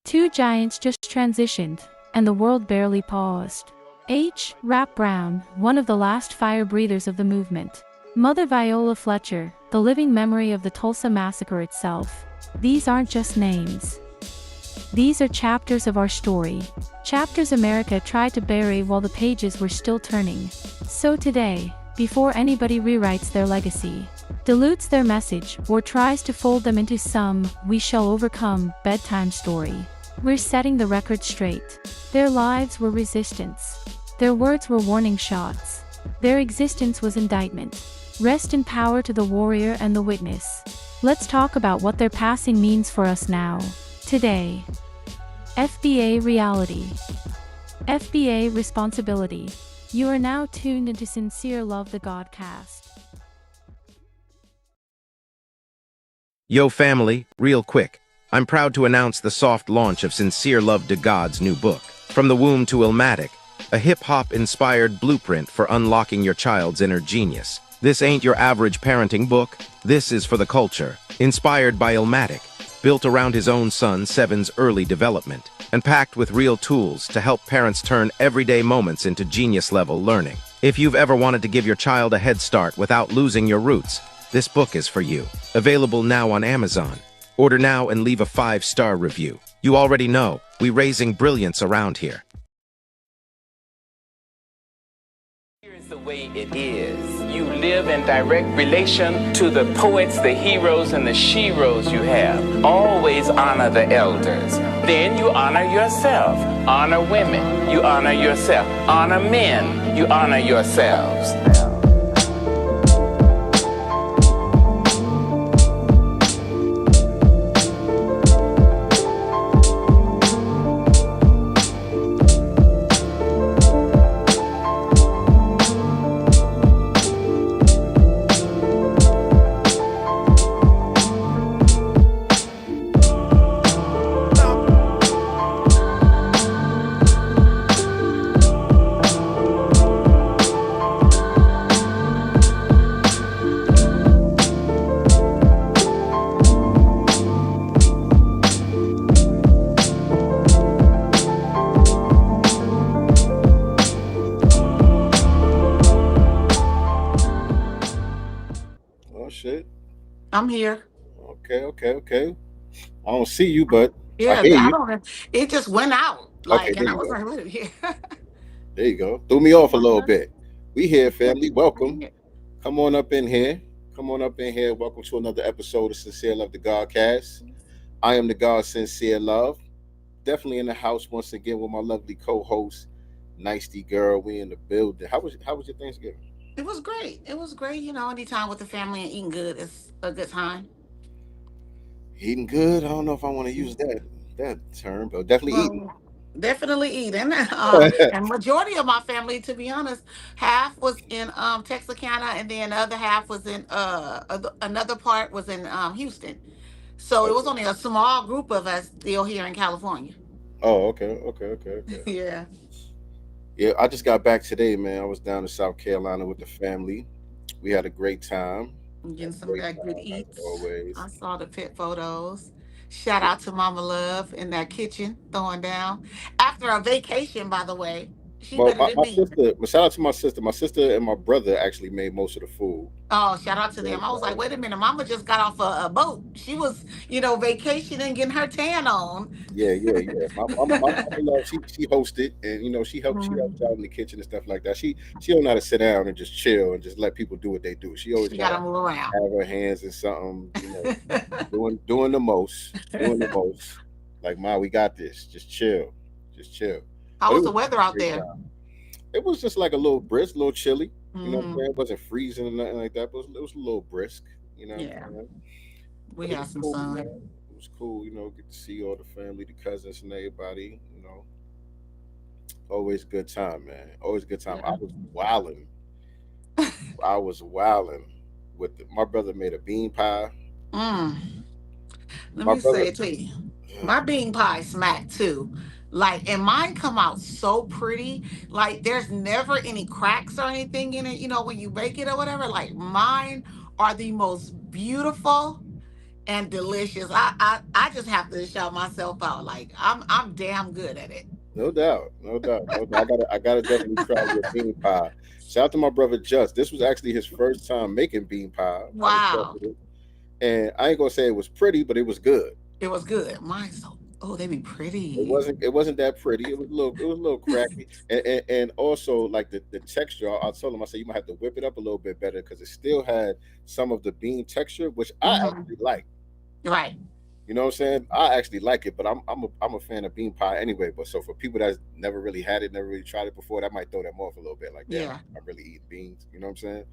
Two giants just transitioned, and the world barely paused. H. Rap Brown, one of the last fire breathers of the movement. Mother Viola Fletcher, the living memory of the Tulsa massacre itself. These aren't just names. These are chapters of our story. Chapters America tried to bury while the pages were still turning. So today, before anybody rewrites their legacy, dilutes their message, or tries to fold them into some "we shall overcome" bedtime story, we're setting the record straight. Their lives were resistance. Their words were warning shots. Their existence was indictment. Rest in power to the warrior and the witness. Let's talk about what their passing means for us now. Today. FBA Reality. FBA Responsibility. You are now tuned into SincereluvdagodCast. Yo family, real quick, I'm proud to announce the soft launch of Sincereluvdagod's new book, From the Womb to Illmatic, a hip-hop inspired blueprint for unlocking your child's inner genius. This ain't your average parenting book, this is for the culture, inspired by Illmatic, built around his own son Seven's early development, and packed with real tools to help parents turn everyday moments into genius-level learning. If you've ever wanted to give your child a head start without losing your roots, this book is for you. Available now on Amazon. Order now and leave a 5-star review. You already know, we raising brilliance around here. Here's the way it is. You live in direct relation to the poets, the heroes, and the sheroes you have. Always honor the elders. Then you honor yourself. Honor women. You honor yourself. Honor men. You honor yourselves. I'm here. Okay. I don't see you, but I Yeah, hear I you. don't. It just went out, Okay, like, there and I you was go. like, "What?" Yeah. There you go. Threw me off a little bit. We here, family. Welcome. Yeah. Come on up in here. Come on up in here. Welcome to another episode of Sincere Love the Godcast. I am the God Sincere Love. Definitely in the house once again with my lovely co-host, Nicety Girl. We in the building. How was your Thanksgiving? It was great. It was great. Anytime with the family and eating good is a good time. Eating good. I don't know if I want to use that term, but definitely eating. Well, definitely eating. And majority of my family, to be honest, half was in Texarkana, and then the other half was in another part was in Houston. So it was Okay. only a small group of us still here in California. Oh, okay. Yeah. Yeah, I just got back today, man. I was down in South Carolina with the family. We had a great time. Getting Had a some of great that good time as eats. always. I saw the pit photos. Shout out to Mama Love in that kitchen throwing down. After a vacation, by the way. She Well, better my, than my me. sister, well, shout out to my sister. My sister and my brother actually made most of the food. Oh, shout out to Yeah, them. I was like, so- wait a minute, Mama just got off a boat. She was, vacationing, getting her tan on. yeah. My mama love, she hosted, and she helps Mhm. out in the kitchen and stuff like that. She don't know how to sit down and just chill and just let people do what they do. She always She got gotta to move around. have her hands in something, doing the most, doing the most. Like, Ma, we got this. Just chill, just chill. How But it was the was weather a out great there? time. It was just like a little brisk, a little chilly. You know what I'm Hmm. saying? It wasn't freezing or nothing like that, but it was a little brisk. You know what Yeah, I'm saying? we But it had was some cool, sun. man. It was cool, get to see all the family, the cousins, and everybody. Always a good time, man. Always a good time. I Yeah. was wilding. I was wilding my brother made a bean pie. Mm. Let My me brother, say it to you. My bean pie smack too. Like, and mine come out so pretty. Like, there's never any cracks or anything in it, when you bake it or whatever. Like, mine are the most beautiful. and delicious. I just have to shout myself out. Like I'm damn good at it. No doubt, no doubt, no doubt. I gotta definitely try your bean pie. Shout out to my brother Just. This was actually his first time making bean pie. I was Wow. talking, and I ain't gonna say it was pretty, but it was good. It was good. Mine's so oh, they be It pretty. wasn't. It wasn't that pretty. It was a little cracky, and also like the texture. I told him, I said you might have to whip it up a little bit better because it still had some of the bean texture, which I Hmm. actually like. Right. You know what I'm saying? I actually like it, but I'm a fan of bean pie anyway. But so for people that's never really had it, never really tried it before, that might throw them off a little bit. Like, damn, Yeah. I'm really eating beans. You know what I'm saying?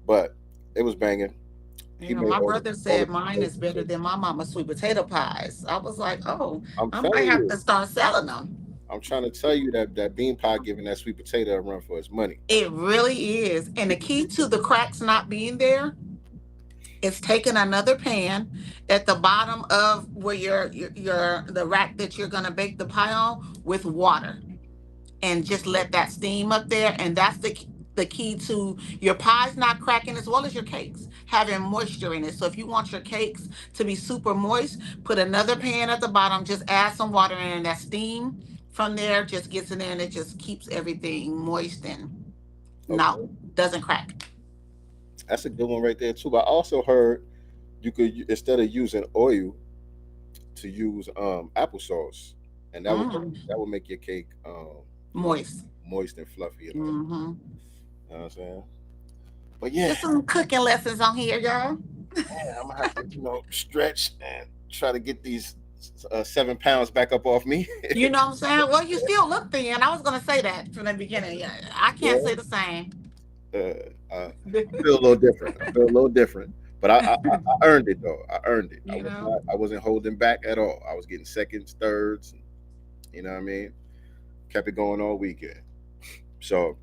But it was banging. You He know, made my all brother the said mine is better than my mama's sweet potato pies. I was like, oh, I'm I might telling have you, to start selling them. I'm trying to tell you that that bean pie giving that sweet potato a run for its money. It really is. And the key to the cracks not being there is taking another pan at the bottom of where your the rack that you're gonna bake the pie on with water and just let that steam up there. And that's the key to your pies not cracking as well as your cakes having moisture in it. So if you want your cakes to be super moist, put another pan at the bottom, just add some water in, and that steam from there just gets in there and it just keeps everything moist and no, Okay, doesn't crack. that's a good one right there too. But I also heard you could instead of using oil to use applesauce, and Mm, that would make your cake moist. moist and fluffy and all. Hmm. You know what I'm saying? But yeah, Just some cooking lessons on here, y'all. I'm gonna have to stretch and try to get these 7 pounds back up off me. You know what I'm saying? Well, you still look thin. I was gonna say that from the beginning. Yeah, I can't Yeah, say the same. I feel a little different. I feel a little different, but I earned it though. I earned it. You know? I wasn't holding back at all. I was getting seconds, thirds. You know what I mean? Kept it going all weekend. So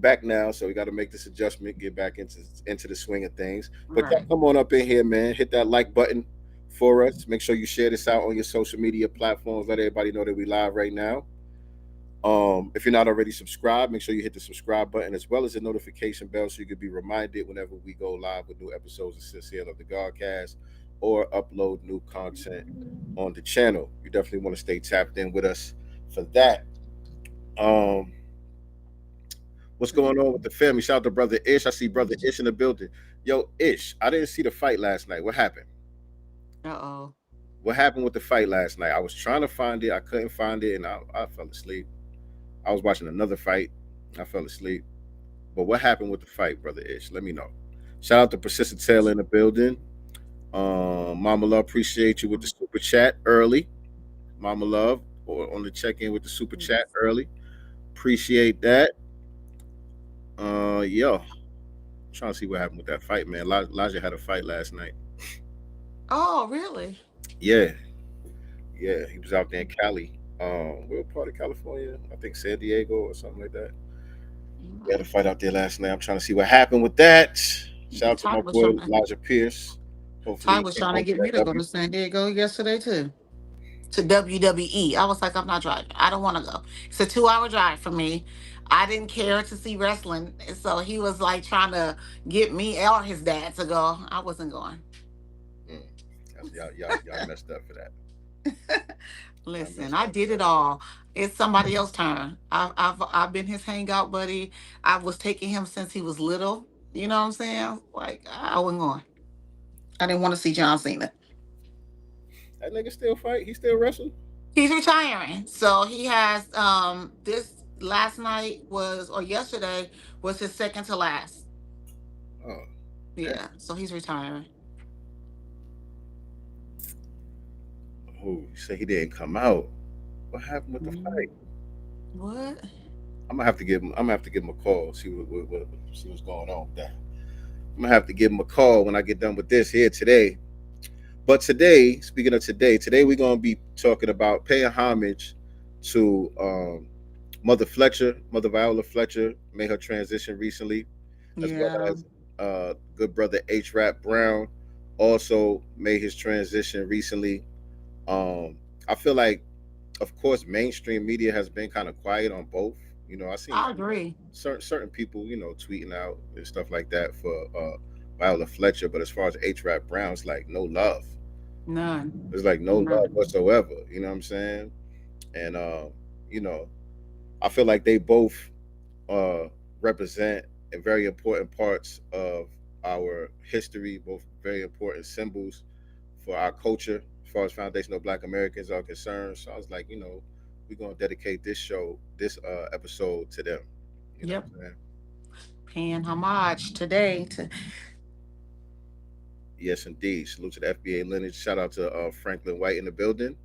back now, so we got to make this adjustment, get back into the swing of things. But y'all Right. come on up in here, man. Hit that like button for us. Make sure you share this out on your social media platforms. Let everybody know that we live right now. If you're not already subscribed, make sure you hit the subscribe button as well as the notification bell so you can be reminded whenever we go live with new episodes of Sincere of the Godcast or upload new content on the channel. You definitely want to stay tapped in with us for that. Um, what's going on with the family? Shout out to brother Ish. I see brother Ish in the building. Yo, Ish, I didn't see the fight last night. What happened? Uh-oh. What happened with the fight last night? I was trying to find it. I couldn't find it, and I fell asleep. I was watching another fight. I fell asleep. But what happened with the fight, brother Ish? Let me know. Shout out to Persistent Taylor in the building. Mama Love, appreciate you with the super chat early. Mama Love, or on the check in with the super chat early. Appreciate that. Yo, trying to see what happened with that fight, man. Elijah had a fight last night. Oh, really? Yeah, yeah, he was out there in Cali. What part of California? I think San Diego or something like that. We had a fight out there last night. I'm trying to see what happened with that. Shout out to Ty my was boy trying to Elijah Pierce. Hopefully Ty he was came trying to home get with me that to go W. to San Diego yesterday too. To WWE. I was like, I'm not driving. I don't want to go. It's a 2-hour drive for me. I didn't care to see wrestling. So he was like trying to get me or his dad to go. I wasn't going. Mm. Y'all messed up for that. Y'all Listen, messed I up for did it that. all. It's somebody else's turn. I've been his hangout buddy. I was taking him since he was little. You know what I'm saying? Like I wasn't going. I didn't want to see John Cena. That nigga still fight. He still wrestle. He's retiring. So he has this last night was or yesterday was his second to last. Oh, damn. Yeah. So he's retiring. Oh, you say he didn't come out. What happened with the Mm. fight? What? I'm gonna have to give him. I'm gonna have to give him a call. See what's going on with that. I'm gonna have to give him a call when I get done with this here today. But today, speaking of today, today we're gonna be talking about paying homage to Mother Fletcher, Mother Viola Fletcher, made her transition recently, as well Yeah. as good brother H. Rap Brown also made his transition recently. I feel like, of course, mainstream media has been kind of quiet on both. I seen I agree. certain people, tweeting out and stuff like that for Viola Fletcher, but as far as H. Rap Brown, it's like no love. None. There's like no love None. whatsoever. You know what I'm saying? And you know, I feel like they both uh, represent very important parts of our history, both very important symbols for our culture as far as foundational Black Americans are concerned. So I was like, we're gonna dedicate this show, this episode to them. You know what Yep. I'm saying? Paying homage today to Yes, indeed. Salute to the FBA lineage. Shout out to Franklin White in the building.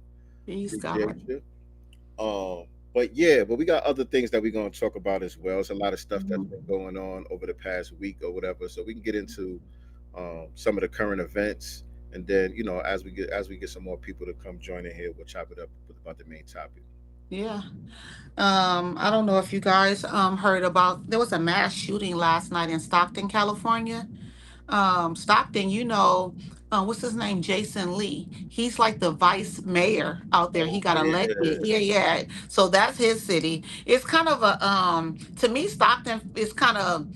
peace, Appreciate God. you. But yeah, but we got other things that we're gonna talk about as well. It's a lot of stuff that's Mhm. been going on over the past week or whatever. So we can get into some of the current events, and then as we get some more people to come join in here, we'll chop it up about the main topic. Yeah. I don't know if you guys heard about there was a mass shooting last night in Stockton, California. Stockton, what's his name? Jason Lee. He's like the vice mayor out there. He Oh got elected. yeah, Yeah, yeah. So that's his city. It's kind of a to me, Stockton is kind of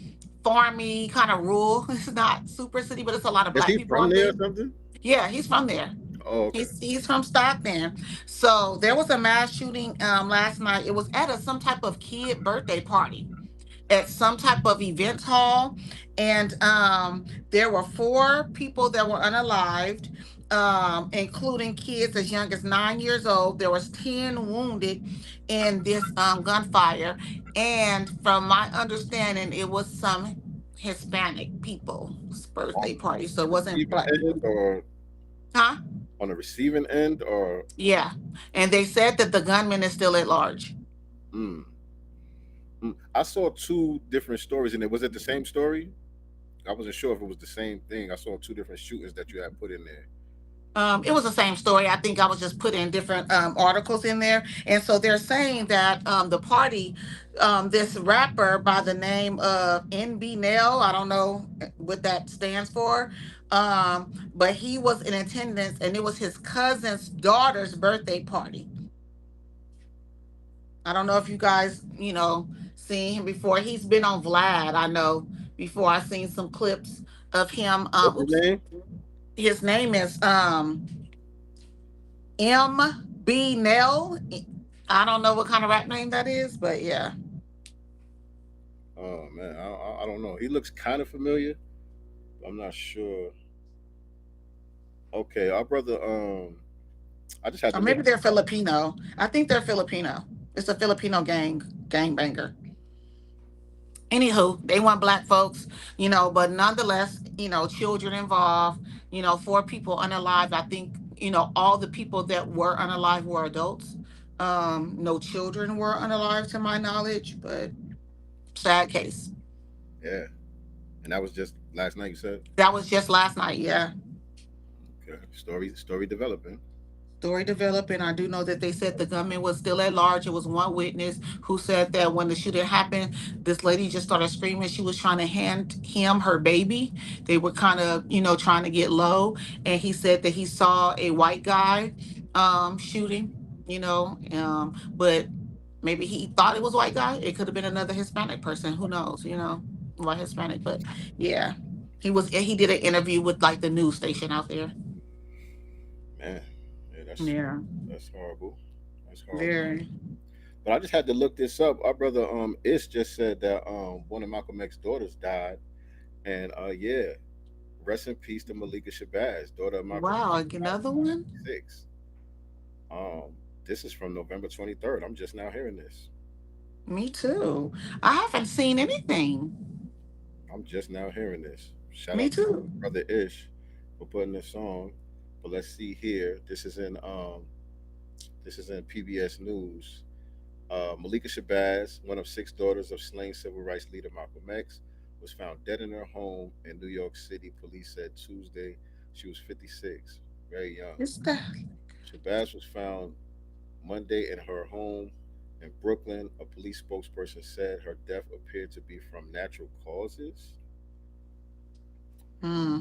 farmy, kind of rural. It's not super city, but it's a lot of is black he people from out there there. or something? Yeah, he's from there. Oh okay. He's from Stockton. So there was a mass shooting last night. It was at some type of kid birthday party at some type of event hall, and there were four people that were unalived, including kids as young as 9 years old. There was 10 wounded in this gunfire, and from my understanding, it was some Hispanic people's birthday party, so it wasn't Receiving black people. end or Huh? on the receiving end or Yeah, and they said that the gunman is still at large. mm, I saw two different stories and it was it the same story? I wasn't sure if it was the same thing. I saw two different shootings that you had put in there. It was the same story. I think I was just putting different articles in there. And so they're saying that the party, this rapper by the name of NB Nail, I don't know what that stands for, but he was in attendance and it was his cousin's daughter's birthday party. I don't know if you guys, seen him before. He's been on Vlad, I know, before. I seen some clips of him. What's his name? His name is MB Nell. I don't know what kind of rap name that is, but yeah. Oh man, I don't know. He looks kind of familiar. I'm not sure. Okay, our brother. I just had Or to look. maybe they're Filipino. I think they're Filipino. It's a Filipino gangbanger. Anywho, they want black folks, but nonetheless, children involved, four people unalived. I think, all the people that were unalived were adults. No children were unalived to my knowledge, but sad case. Yeah, and that was just last night. You said. That was just last night, yeah. Okay, story developing. Story developing. I do know that they said the gunman was still at large. It was one witness who said that when the shooting happened, this lady just started screaming. She was trying to hand him her baby. They were kind of, trying to get low. And he said that he saw a white guy shooting, but maybe he thought it was a white guy. It could have been another Hispanic person. Who knows, white Hispanic. But yeah, he did an interview with like the news station out there. Man, yeah, Yeah, that's horrible. That's horrible. very. But I just had to look this up. Our brother Ish just said that one of Malcolm X's daughters died, and yeah, rest in peace to Malika Shabazz, daughter of Malcolm Wow, X, like died another at one? 26. Um, this is from November 23rd. I'm just now hearing this. Me too. I haven't seen anything. I'm just now hearing this. Shout Me out to too. brother Ish for putting this on. But let's see here. This is in PBS News. Malika Shabazz, one of six daughters of slain civil rights leader Malcolm X, was found dead in her home in New York City. Police said Tuesday she was 56, very young. It's the Shabazz was found Monday in her home in Brooklyn. A police spokesperson said her death appeared to be from natural causes. hmm.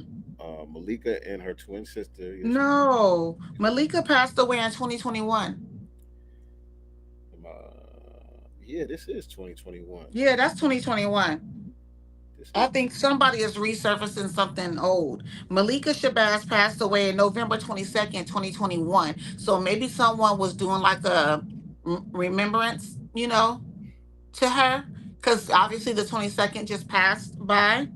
Malika and her twin sister, yes, No. Malika passed away in 2021. yeah, this is 2021. Yeah, that's 2021. I think somebody is resurfacing something old. Malika Shabazz passed away in November 22nd, 2021. So maybe someone was doing like a remembrance, to her. Because obviously the 22nd just passed by.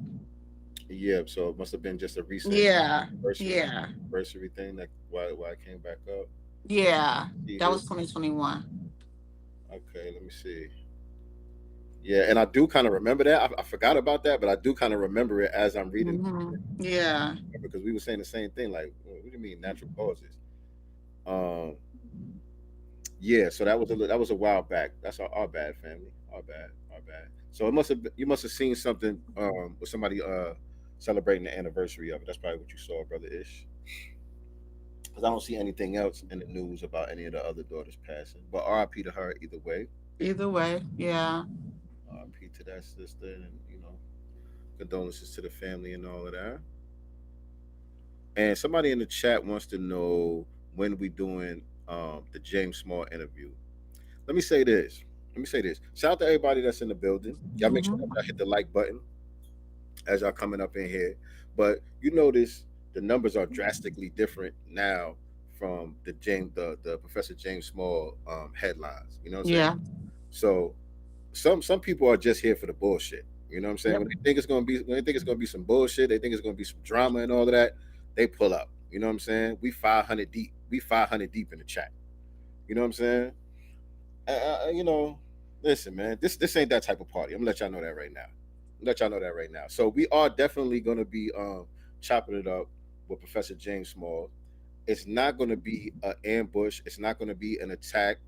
Yeah, so it must have been just a recent Yeah. anniversary Yeah. anniversary thing, like why it came back up. Yeah. See That here. was 2021. Okay, let me see. Yeah, and I do kind of remember that. I forgot about that, but I do kind of remember it as I'm reading Yeah. because we were saying the same thing. Like, what do you mean natural causes? Um, yeah, so that was a while back. That's our bad, family. Our bad. So it must have you must have seen something with somebody celebrating the anniversary of it. That's probably what you saw, brother Ish. Because I don't see anything else in the news about any of the other daughters passing. But R.I.P. to her either way. Either way. Yeah. R.I.P. to that sister, and condolences to the family and all of that. And somebody in the chat wants to know when we doing the James Small interview. Let me say this. Let me say this. Shout out to everybody that's in the building. Y'all make sure that y'all hit the like button as y'all coming up in here. But you notice the numbers are drastically different now from the Professor James Small headlines. You know what I'm saying? Yeah. So some people are just here for the bullshit. You know what I'm saying? Yep. When they think it's gonna be some bullshit, they think it's gonna be some drama and all of that, they pull up. You know what I'm saying? We 500 deep. We 500 deep in the chat. You know what I'm saying? You know, listen, man, this ain't that type of party. I'm gonna let y'all know that right now. Let y'all know that right now. So we are definitely gonna be chopping it up with Professor James Small. It's not gonna be an ambush. It's not gonna be an attack.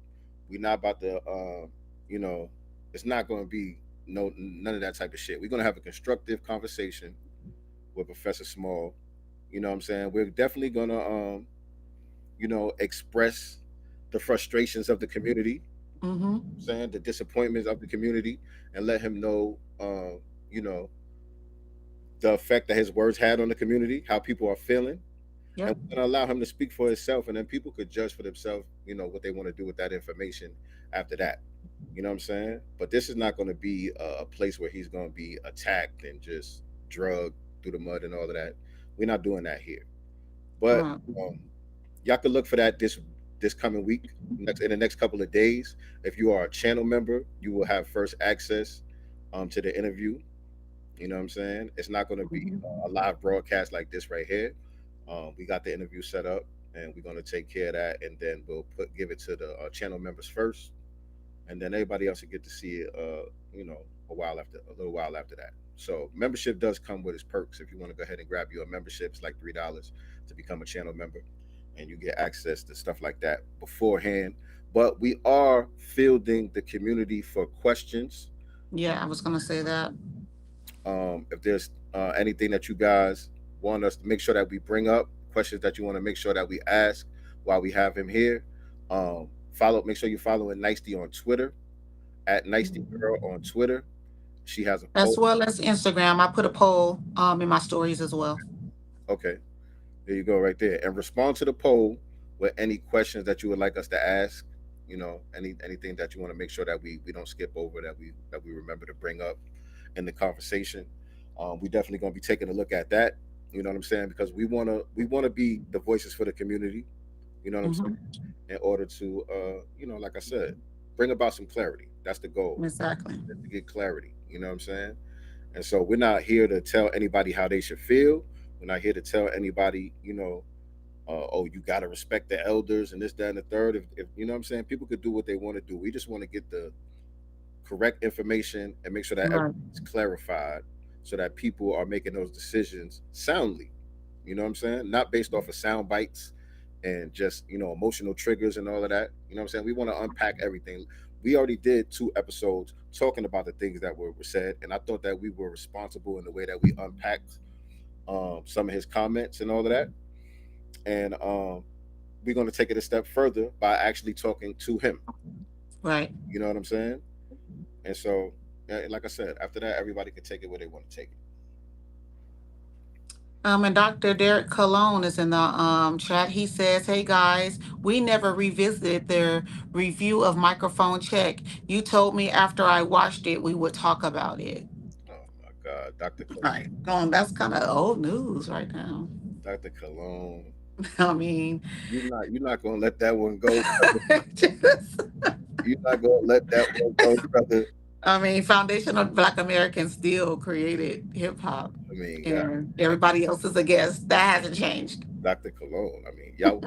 We're not about to you know, it's not gonna be none of that type of shit. We're gonna have a constructive conversation with Professor Small. You know what I'm saying? We're definitely gonna express the frustrations of the community, Mm-hmm. saying the disappointments of the community, and let him know, you know, the effect that his words had on the community, how people are feeling, and Yep. we're gonna allow him to speak for himself, and then people could judge for themselves, what they want to do with that information after that. You know what I'm saying? But this is not going to be a place where he's going to be attacked and just drugged through the mud and all of that. We're not doing that here. But Right. um, y'all can look for that this coming week, in the next couple of days. If you are a channel member, you will have first access to the interview. You know what I'm saying? It's not going to be a live broadcast like this right here. We got the interview set up, and we're going to take care of that, and then we'll give it to the channel members first, and then everybody else will get to see it. A little while after that. So membership does come with its perks. If you want to go ahead and grab your membership, it's like $3 to become a channel member, and you get access to stuff like that beforehand. But we are fielding the community for questions. Yeah, I was gonna say that. If there's anything that you guys want us to make sure that we bring up, questions that you want to make sure that we ask while we have him here, make sure you follow Nicety on Twitter, at Nicety Girl on Twitter. She has a As poll. well as Instagram. I put a poll in my stories as well. Okay, there you go, right there. And respond to the poll with any questions that you would like us to ask. Anything that you want to make sure that we don't skip over, that we remember to bring up in the conversation. We definitely gonna be taking a look at that. You know what I'm saying? Because we wanna be the voices for the community. You know what I'm saying? Hmm. In order to like I said, bring about some clarity. That's the goal. Exactly. To get clarity. You know what I'm saying? And so we're not here to tell anybody how they should feel. We're not here to tell anybody, oh, you got to respect the elders and this, that, and the third. If you know what I'm saying, people could do what they want to do. We just want to get the correct information and make sure that Right. everything's clarified so that people are making those decisions soundly. You know what I'm saying? Not based off of sound bites and just, emotional triggers and all of that. You know what I'm saying? We want to unpack everything. We already did 2 episodes talking about the things that were said, and I thought that we were responsible in the way that we unpacked some of his comments and all of that. And we're going to take it a step further by actually talking to him. Right. You know what I'm saying? And so, like I said, after that, everybody can take it where they want to take it. And Dr. Derek Cologne is in the chat. He says, "Hey guys, we never revisited the review of Microphone Check. You told me after I watched it we would talk about it." Oh my God, Dr. Right. Cologne. That's kind of old news right now. Dr. Cologne. I mean, You're not gonna let that one go. just- You're not gonna let that one go, brother. I mean, foundational Black Americans still created hip hop, I mean, God, and everybody else is a guest. That hasn't changed. Dr. Cologne. I mean, y'all.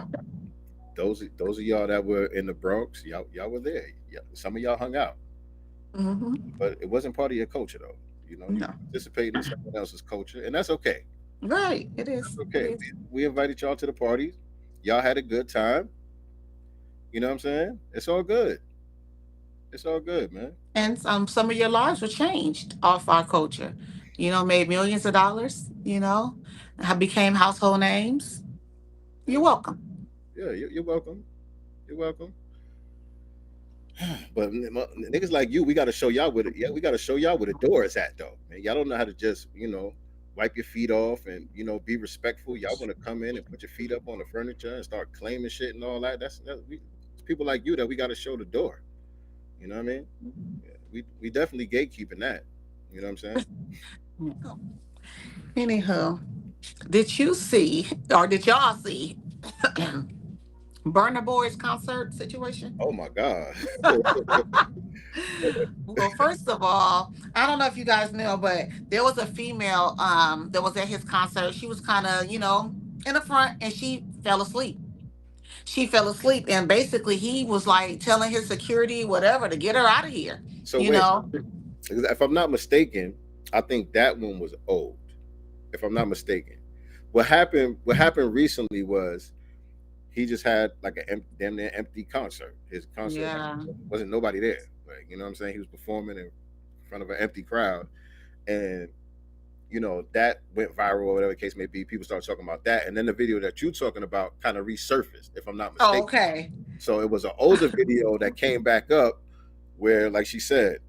Those of y'all that were in the Bronx, y'all were there. Some of y'all hung out, Hmm. but it wasn't part of your culture though. You No. participated in someone else's culture, and that's okay. Right. It is. That's It okay. is. We invited y'all to the parties. Y'all had a good time. You know what I'm saying? It's all good. It's all good, man. And some of your lives were changed off our culture. Made millions of dollars. Have became household names. You're welcome. Yeah, you're welcome. You're welcome. But niggas like you, we got to show y'all where we got to show y'all where the door is at, though. Man, y'all don't know how to just wipe your feet off and be respectful. Y'all want to come in and put your feet up on the furniture and start claiming shit and all that. It's people like you that we got to show the door. You know what I mean? Yeah, we definitely gatekeeping that. You know what I'm saying? Anyhow, did you see or did y'all see Burner Boy's concert situation? Oh my God. Well, first of all, I don't know if you guys know, but there was a female that was at his concert. She was kind of, in the front, and she fell asleep. She fell asleep, and basically he was like telling his security, whatever, to get her out of here. So You wait, know? if I'm not mistaken, I think that one was old. If I'm not mistaken, what happened recently was he just had like a damn near empty concert. His concert Yeah. wasn't nobody there. Like, you know what I'm saying? He was performing in front of an empty crowd, and that went viral or whatever the case may be. People started talking about that, and then the video that you're talking about kind of resurfaced, if I'm not mistaken. Oh, okay. So it was an older video that came back up where, like she said,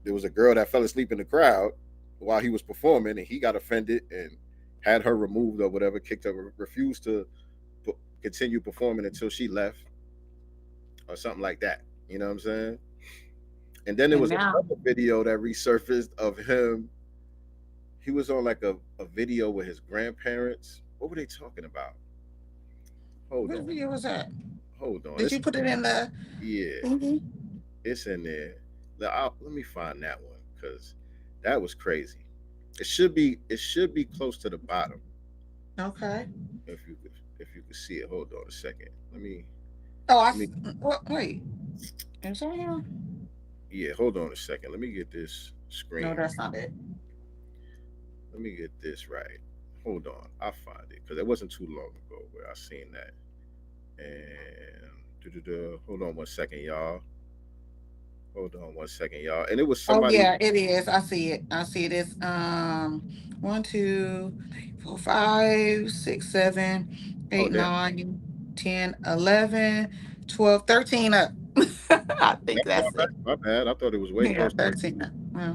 there was a girl that fell asleep in the crowd while he was performing, and he got offended and had her removed or whatever, kicked her, refused to continue performing until she left or something like that. You know what I'm saying? And then there was another video that resurfaced of him. He was on like a video with his grandparents. What were they talking about? Hold on. What video was that? Hold on. Did you put it in the? Yeah, Mm-hmm. It's in there. Let me find that one because that was crazy. It should be close to the bottom. Okay. If you could see it. Hold on a second. Let me. Oh, wait. Is that here? Yeah, hold on a second. Let me get this screen. No, that's not it. Let me get this right. Hold on. I'll find it because it wasn't too long ago where I seen that. And hold on one second, y'all. And it was somebody. Oh yeah, it is. I see it. It's 1, 2, 3, 4, 5, 6, 7, 8, 9, 10, 11, 12, 13 up. I think that's it. My bad. I thought it was way closer. 13 up. Yeah.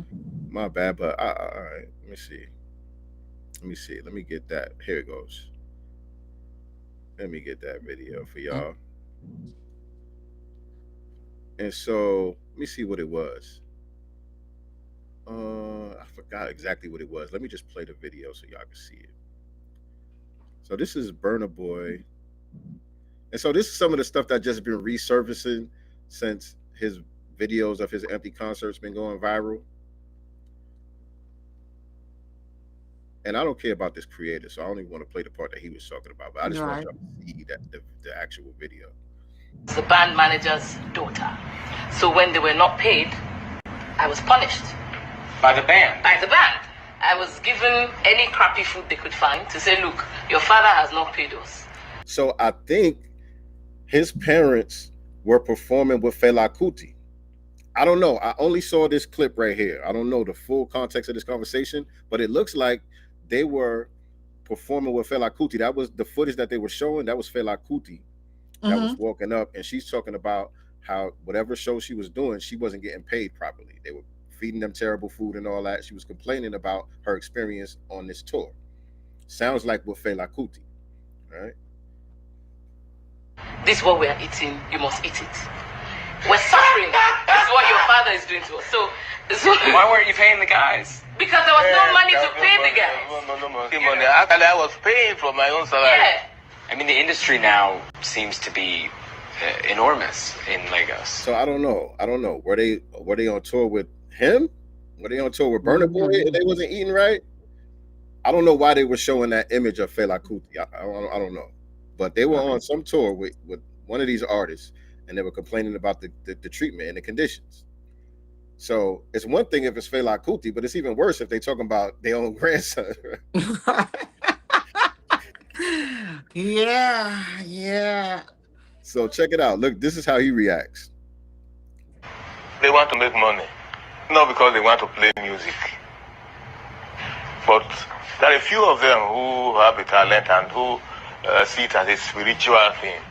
My bad, but all right. Let me see. Let me get that. Here it goes. Let me get that video for y'all. And so let me see what it was. I forgot exactly what it was. Let me just play the video so y'all can see it. So this is Burna Boy. And so this is some of the stuff that just been resurfacing since his videos of his empty concerts been going viral. And I don't care about this creator, so I don't even want to play the part that he was talking about. But I just want y'all to see that the actual video. The band manager's daughter. So when they were not paid, I was punished. By the band? By the band. I was given any crappy food they could find to say, look, your father has not paid us. So I think his parents were performing with Fela Kuti. I don't know. I only saw this clip right here. I don't know the full context of this conversation, but it looks like they were performing with Fela Kuti. That was the footage that they were showing. That was Fela Kuti that was walking up, and she's talking about how whatever show she was doing, she wasn't getting paid properly. They were feeding them terrible food and all that. She was complaining about her experience on this tour. Sounds like with Fela Kuti, right? This is what we are eating. You must eat it. We're suffering. This is what your father is doing to us. So why weren't you paying the guys? Because there was no money to pay the guys. No money. Actually, I was paying from my own salary. Yeah. I mean, the industry now seems to be enormous in Lagos. So I don't know. Were they on tour with him? Were they on tour with Burna Boy and they wasn't eating right? I don't know why they were showing that image of Fela Kuti. I don't know. But they were on some tour with one of these artists and they were complaining about the treatment and the conditions. So it's one thing if it's Fela Kuti, but it's even worse if they talking about their own grandson. Yeah. So check it out. Look, this is how he reacts. They want to make money, not because they want to play music. But there are a few of them who have a talent and who see it as a spiritual thing.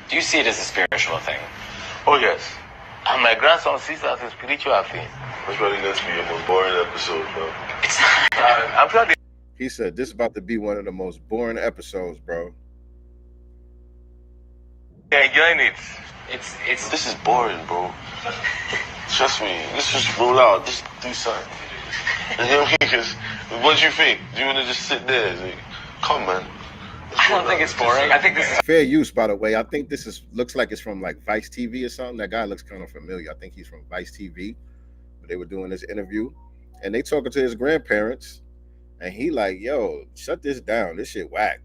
Do you see it as a spiritual thing? Oh, yes. And my grandson sees it as a spiritual thing. That's probably going to be your most boring episode, bro. It's not. I'm sure He said this is about to be one of the most boring episodes, bro. they're enjoying it. It's This is boring, bro. Trust me. Let's just roll out. Just do something. You know what I mean? Because what do you think? Do you want to just sit there? Like, come, man. I don't think it's boring. I think this is Fair use, by the way. I think this looks like it's from like Vice TV or something. That guy looks kind of familiar. I think he's from Vice TV. But they were doing this interview, and they talking to his grandparents, and he like, "Yo, shut this down. This shit whack.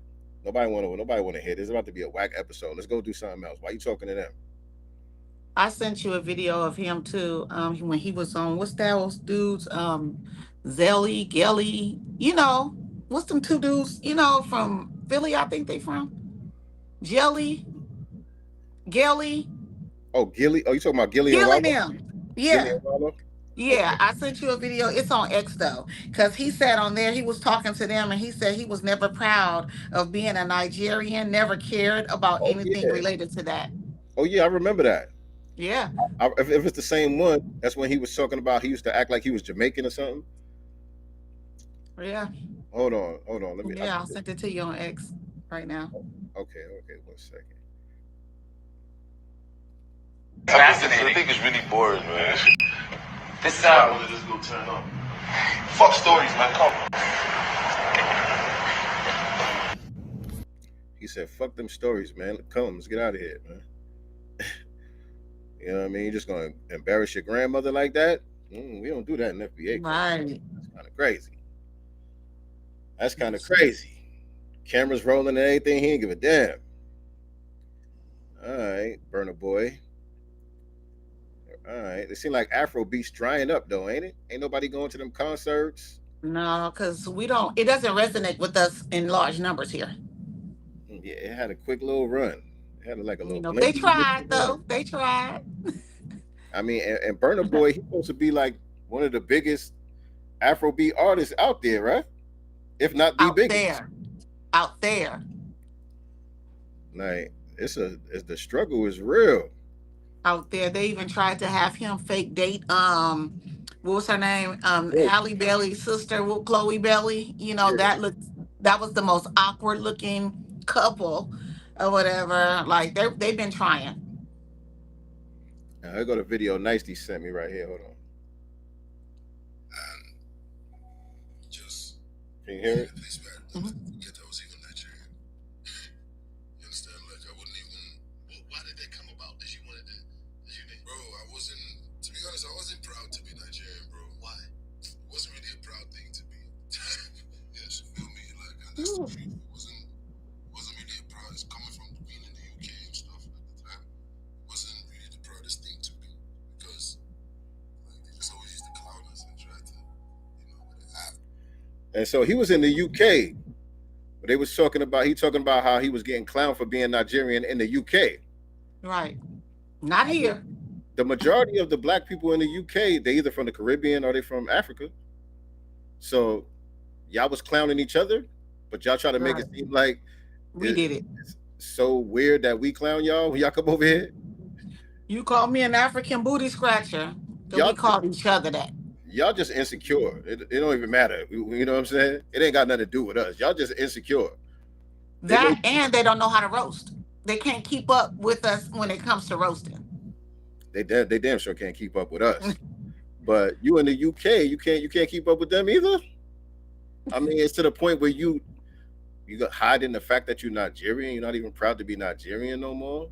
Nobody want to hear. This is about to be a whack episode. Let's go do something else. Why you talking to them?" I sent you a video of him too. When he was on what's those dudes? Zelly, Gelly. You know, what's them two dudes? You know, from Philly. I think they from Gelly. Oh, Gilly. Oh, you talking about Gilly and Gilly Wallo? them. Yeah. Gilly and Wallo? Yeah, I sent you a video. It's on X though, because he said on there he was talking to them and he said he was never proud of being a Nigerian, never cared about anything related to that. Oh yeah, I remember that. Yeah. If it's the same one, that's when he was talking about he used to act like he was Jamaican or something. Yeah. Hold on. Let me. Yeah, I'll send it to you on X right now. Okay. 1 second. I think it's really boring, man. this. I want to just go turn up. Fuck stories, man. Come. He said, "Fuck them stories, man. Come, let's get out of here, man." You know what I mean? You're just gonna embarrass your grandmother like that? We don't do that in FBA. Right. That's kind of crazy. Cameras rolling and everything. He ain't give a damn. All right, Burna Boy. All right. It seems like Afrobeat's drying up though, ain't it? Ain't nobody going to them concerts. No, because it doesn't resonate with us in large numbers here. Yeah, it had a quick little run. It had like a little. They tried though. They tried. I mean, and Burna Boy, he's supposed to be like one of the biggest Afrobeat artists out there, right? If not the biggest. Out there. Like the struggle is real. Out there. They even tried to have him fake date what was her name? Halle Bailey's sister, Chloe Bailey. You know, that was the most awkward looking couple or whatever. Like they've been trying. Now, I got a video Nicey sent me right here. Hold on. Can you hear it? Forget I was even Nigerian. You understand? Like, I wouldn't even. Well, why did that come about that you wanted that? Bro, I wasn't. To be honest, I wasn't proud to be Nigerian, bro. Why? It wasn't really a proud thing to be. Yes, you feel me? Like, and that's the truth. It wasn't really a proud. It's coming from being in the UK and stuff at the time. It wasn't really the proudest thing to be because like, they just always used to clown us and try to, act. And so he was in the UK. But they was talking about how he was getting clowned for being Nigerian in the UK. Right. Not here. The majority of the black people in the UK, they either from the Caribbean or they from Africa. So y'all was clowning each other, but y'all try to make it seem like we did it. It's so weird that we clown y'all when y'all come over here. You call me an African booty scratcher. So we call each other that. Y'all just insecure. It don't even matter. You know what I'm saying? It ain't got nothing to do with us. Y'all just insecure. And they don't know how to roast. They can't keep up with us when it comes to roasting. They damn sure can't keep up with us. But you in the UK, you can't keep up with them either. I mean, it's to the point where you got hiding the fact that you're Nigerian. You're not even proud to be Nigerian no more.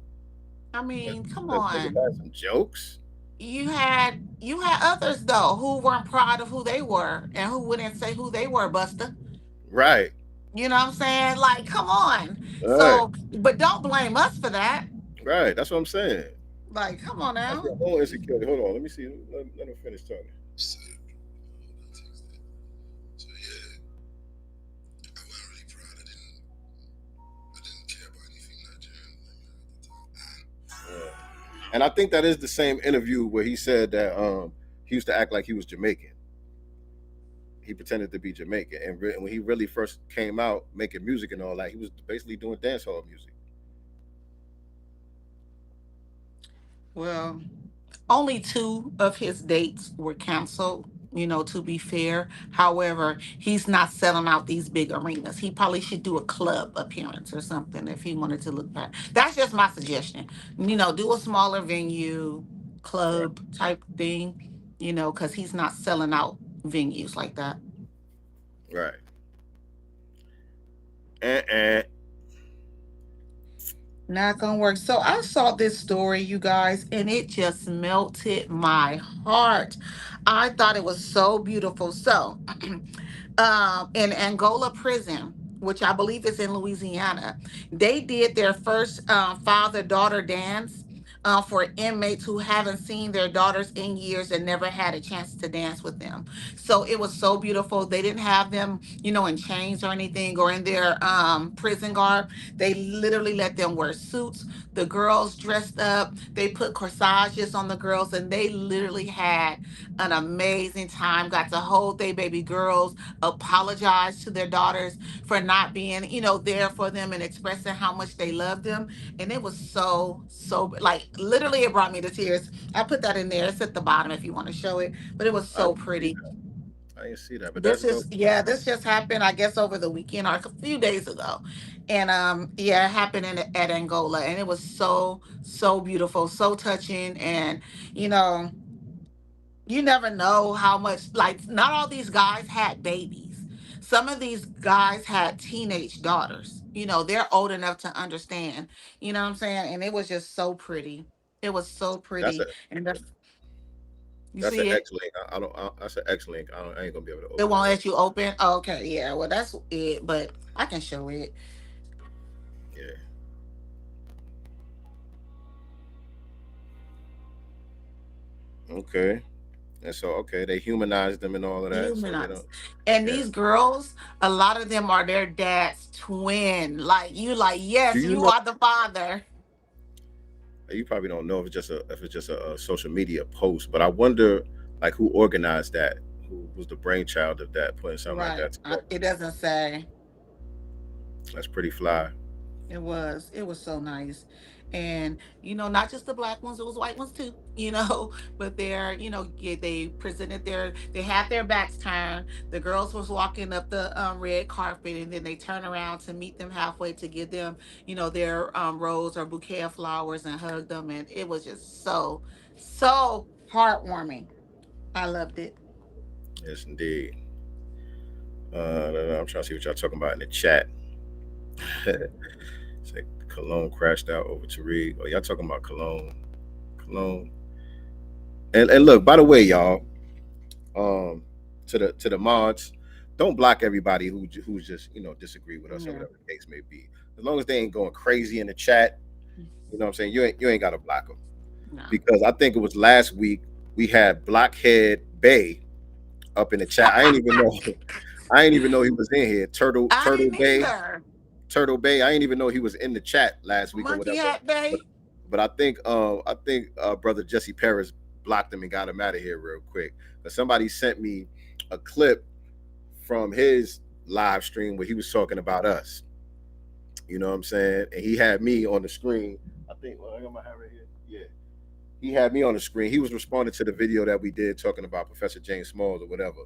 I mean, come Let's think on. about some jokes. You had others though who weren't proud of who they were and who wouldn't say who they were, Buster. Right. You know what I'm saying? Like, come on. Right. So, but don't blame us for that. Right. That's what I'm saying. Like, come on That's now. your own insecurity. Hold on. Let me see. Let him finish talking. So, so yeah, I wasn't really proud. I didn't care about anything Nigerian at the time. And I think that is the same interview where he said that he used to act like he was Jamaican. He pretended to be Jamaican, and when he really first came out making music and all that, he was basically doing dancehall music. Well, only two of his dates were canceled, to be fair. However, he's not selling out these big arenas. He probably should do a club appearance or something if he wanted to look back. That's just my suggestion. Do a smaller venue, club type thing, because he's not selling out venues like that. Right. Uh-uh. Not gonna work. So I saw this story, you guys, and it just melted my heart. I thought it was so beautiful. So, in Angola prison, which I believe is in Louisiana, they did their first father-daughter dance for inmates who haven't seen their daughters in years and never had a chance to dance with them. So it was so beautiful. They didn't have them, in chains or anything or in their prison garb. They literally let them wear suits. The girls dressed up. They put corsages on the girls, and they literally had an amazing time. Got to hold their baby girls, apologize to their daughters for not being, there for them and expressing how much they loved them. And it was so like literally it brought me to tears. I put that in there. It's at the bottom if you want to show it. But it was I so didn't see pretty. that. I didn't see that, but This that's dope. is yeah, this just happened, I guess, over the weekend or a few days ago. And yeah, it happened at Angola. And it was so beautiful, so touching. And you know, you never know how much, like, not all these guys had babies. Some of these guys had teenage daughters. They're old enough to understand. You know what I'm saying? And it was just so pretty. It was so That's a pretty. And you that's an see it? X link. I don't. That's an X link. I ain't gonna be able to It open won't it up. let you open. Oh, okay, yeah. Well, that's it, but I can show it. Yeah. Okay. And so they humanized them and all of that, so they don't. Humanize. And Yeah. these girls, a lot of them are their dad's twin. Like, Do yes, you you know? are the father. You probably don't know if it's just a social media post, but I wonder like who organized that, who was the brainchild of that, putting something like Right. that together. It doesn't say. That's pretty fly. It was so nice. And not just the black ones, it was white ones too, but they presented they had their backs turned. The girls was walking up the red carpet, and then they turn around to meet them halfway to give them, their rose or bouquet of flowers and hug them. And it was just so heartwarming. I loved it. Yes, indeed. I'm trying to see what y'all talking about in the chat. It's like Cologne crashed out over Tariq. Oh, y'all talking about Cologne. Cologne. And look, by the way, y'all, to the mods, don't block everybody who's just disagree with us or Yeah. whatever the case may be. As long as they ain't going crazy in the chat, you know what I'm saying. You ain't got to block them, No. because I think it was last week we had Blockhead Bay up in the chat. I ain't even know. I ain't even know he was in here. Turtle I didn't Bay. either. Turtle Bay. I didn't even know he was in the chat last week or Monkey whatever. Hat Bay. But I think brother Jesse Paris blocked him and got him out of here real quick. But somebody sent me a clip from his live stream where he was talking about us. You know what I'm saying? And he had me on the screen. I think I got my hat right here. Yeah. He had me on the screen. He was responding to the video that we did talking about Professor James Smalls or whatever.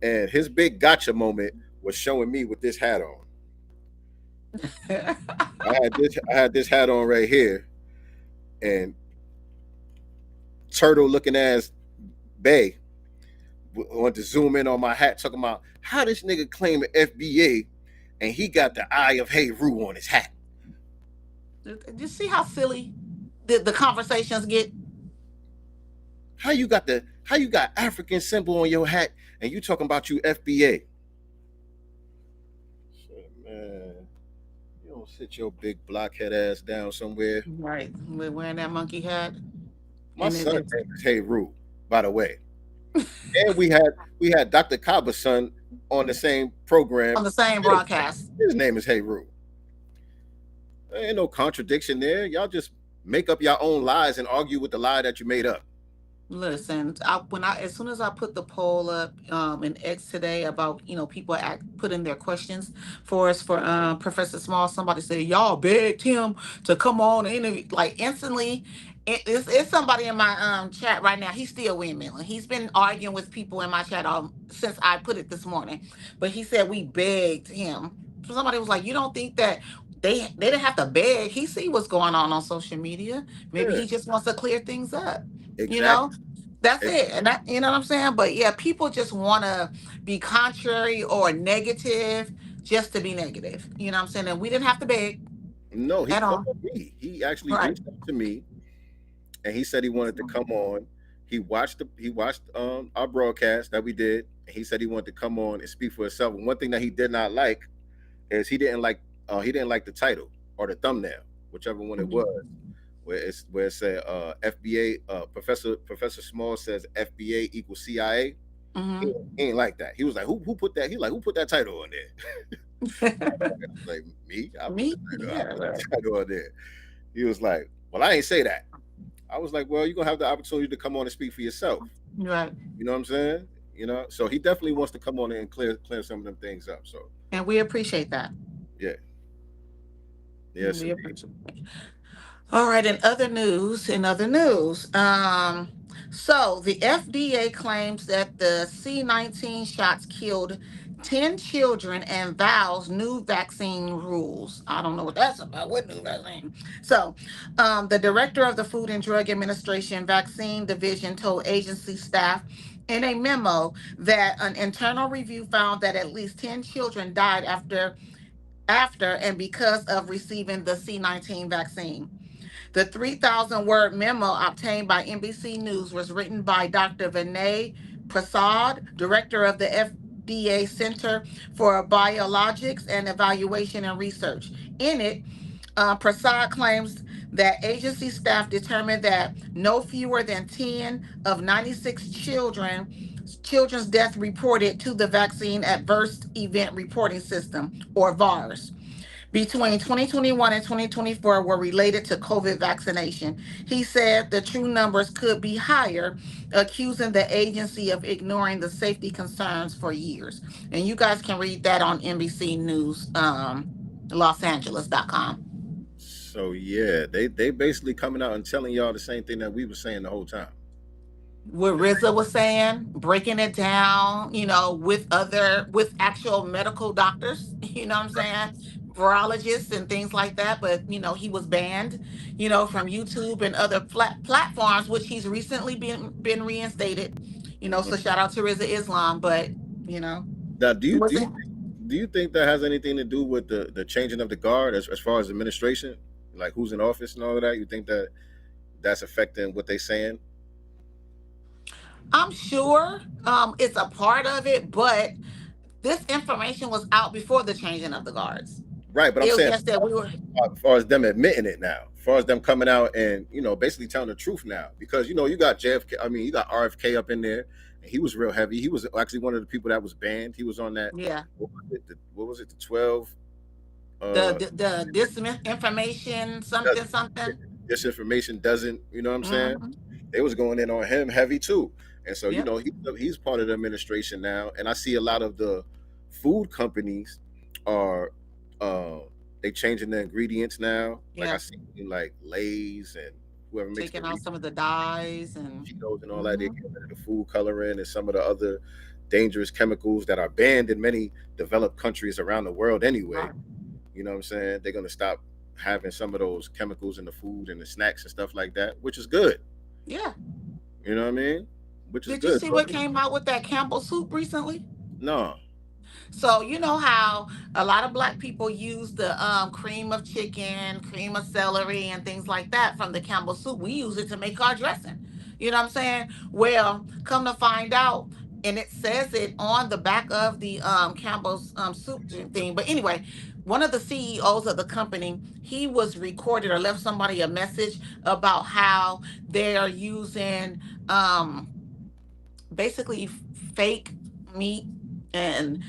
And his big gotcha moment was showing me with this hat on. I had this hat on right here, and turtle looking ass Bay want to zoom in on my hat, talking about how this nigga claim an FBA and he got the eye of Hey Rue on his hat. You see how silly the conversations get? How you got African symbol on your hat and you talking about you FBA? Shit, man. You don't sit your big blockhead ass down somewhere. Right. We're wearing that monkey hat. My son's name is Hey Rue, by the way. And we had Dr. Kaba's son on the same program. On the same broadcast. His name is Hey Rue. There ain't no contradiction there. Y'all just make up your own lies and argue with the lie that you made up. Listen, as soon as I put the poll up in X today about people putting their questions for us for Professor Small, somebody said y'all begged him to come on and interview. Like instantly, it's somebody in my chat right now. He's still windmilling. He's been arguing with people in my chat since I put it this morning. But he said we begged him. Somebody was like, you don't think that they didn't have to beg? He see what's going on social media. Maybe he just wants to clear things up. Exactly. That's it. And that, you know what I'm saying? But yeah, people just want to be contrary or negative just to be negative. You know what I'm saying? And we didn't have to beg. No, he called me. He actually reached out to me and he said he wanted to come on. He watched our broadcast that we did. And he said he wanted to come on and speak for himself. And one thing that he did not like is he didn't like the title or the thumbnail, whichever one it was. Where it said FBA, Professor Small says FBA equals CIA. He ain't like that. He was like, who put that? He like, who put that title on there? Like me? I put the title on there. He was like, well, I ain't say that. I was like, well, you're gonna have the opportunity to come on and speak for yourself. Right. You know what I'm saying? So he definitely wants to come on and clear some of them things up. So and we appreciate that. Yeah. Yes. We appreciate it. All right, in other news, so the FDA claims that the C-19 shots killed 10 children and vows new vaccine rules. I don't know what that's about. What new vaccine? So, the director of the Food and Drug Administration Vaccine Division told agency staff in a memo that an internal review found that at least 10 children died after and because of receiving the C-19 vaccine. The 3,000-word memo obtained by NBC News was written by Dr. Vinay Prasad, director of the FDA Center for Biologics and Evaluation and Research. In it, Prasad claims that agency staff determined that no fewer than 10 of 96 children's death reported to the Vaccine Adverse Event Reporting System, or VARS, between 2021 and 2024 were related to COVID vaccination. He said the true numbers could be higher, accusing the agency of ignoring the safety concerns for years. And you guys can read that on NBC News, LosAngeles.com. So yeah, they basically coming out and telling y'all the same thing that we were saying the whole time. What RZA was saying, breaking it down, with actual medical doctors, you know what I'm saying? Virologists and things like that. But, he was banned, from YouTube and other platforms, which he's recently been reinstated, so shout out to RZA Islam. But, Now, do you think that has anything to do with the changing of the guard as far as administration, like who's in office and all of that? You think that that's affecting what they're saying? I'm sure it's a part of it, but this information was out before the changing of the guards. Right, but I'm saying as far as them admitting it now, as far as them coming out and, basically telling the truth now, because, you got JFK, you got RFK up in there, and he was real heavy. He was actually one of the people that was banned. He was on that. Yeah. What was it? The 12? The disinformation, something. Disinformation doesn't, you know what I'm saying? They was going in on him heavy too. And so, he's part of the administration now. And I see a lot of the food companies are, they changing the ingredients now. Yeah. Like I see like Lay's and whoever makes taking out some of the dyes and Cheetos and all that. They get rid of the food coloring and some of the other dangerous chemicals that are banned in many developed countries around the world anyway. Right. You know what I'm saying? They're going to stop having some of those chemicals in the food and the snacks and stuff like that, which is good. Yeah. You know what I mean? which is Did you good. see what came out with that Campbell soup recently? No. So you know how a lot of black people use the cream of chicken, cream of celery, and things like that from the Campbell soup. We use it to make our dressing. You know what I'm saying? Well, come to find out, and it says it on the back of the Campbell's soup thing. But anyway, one of the CEOs of the company, he was recorded or left somebody a message about how they are using basically fake meat, and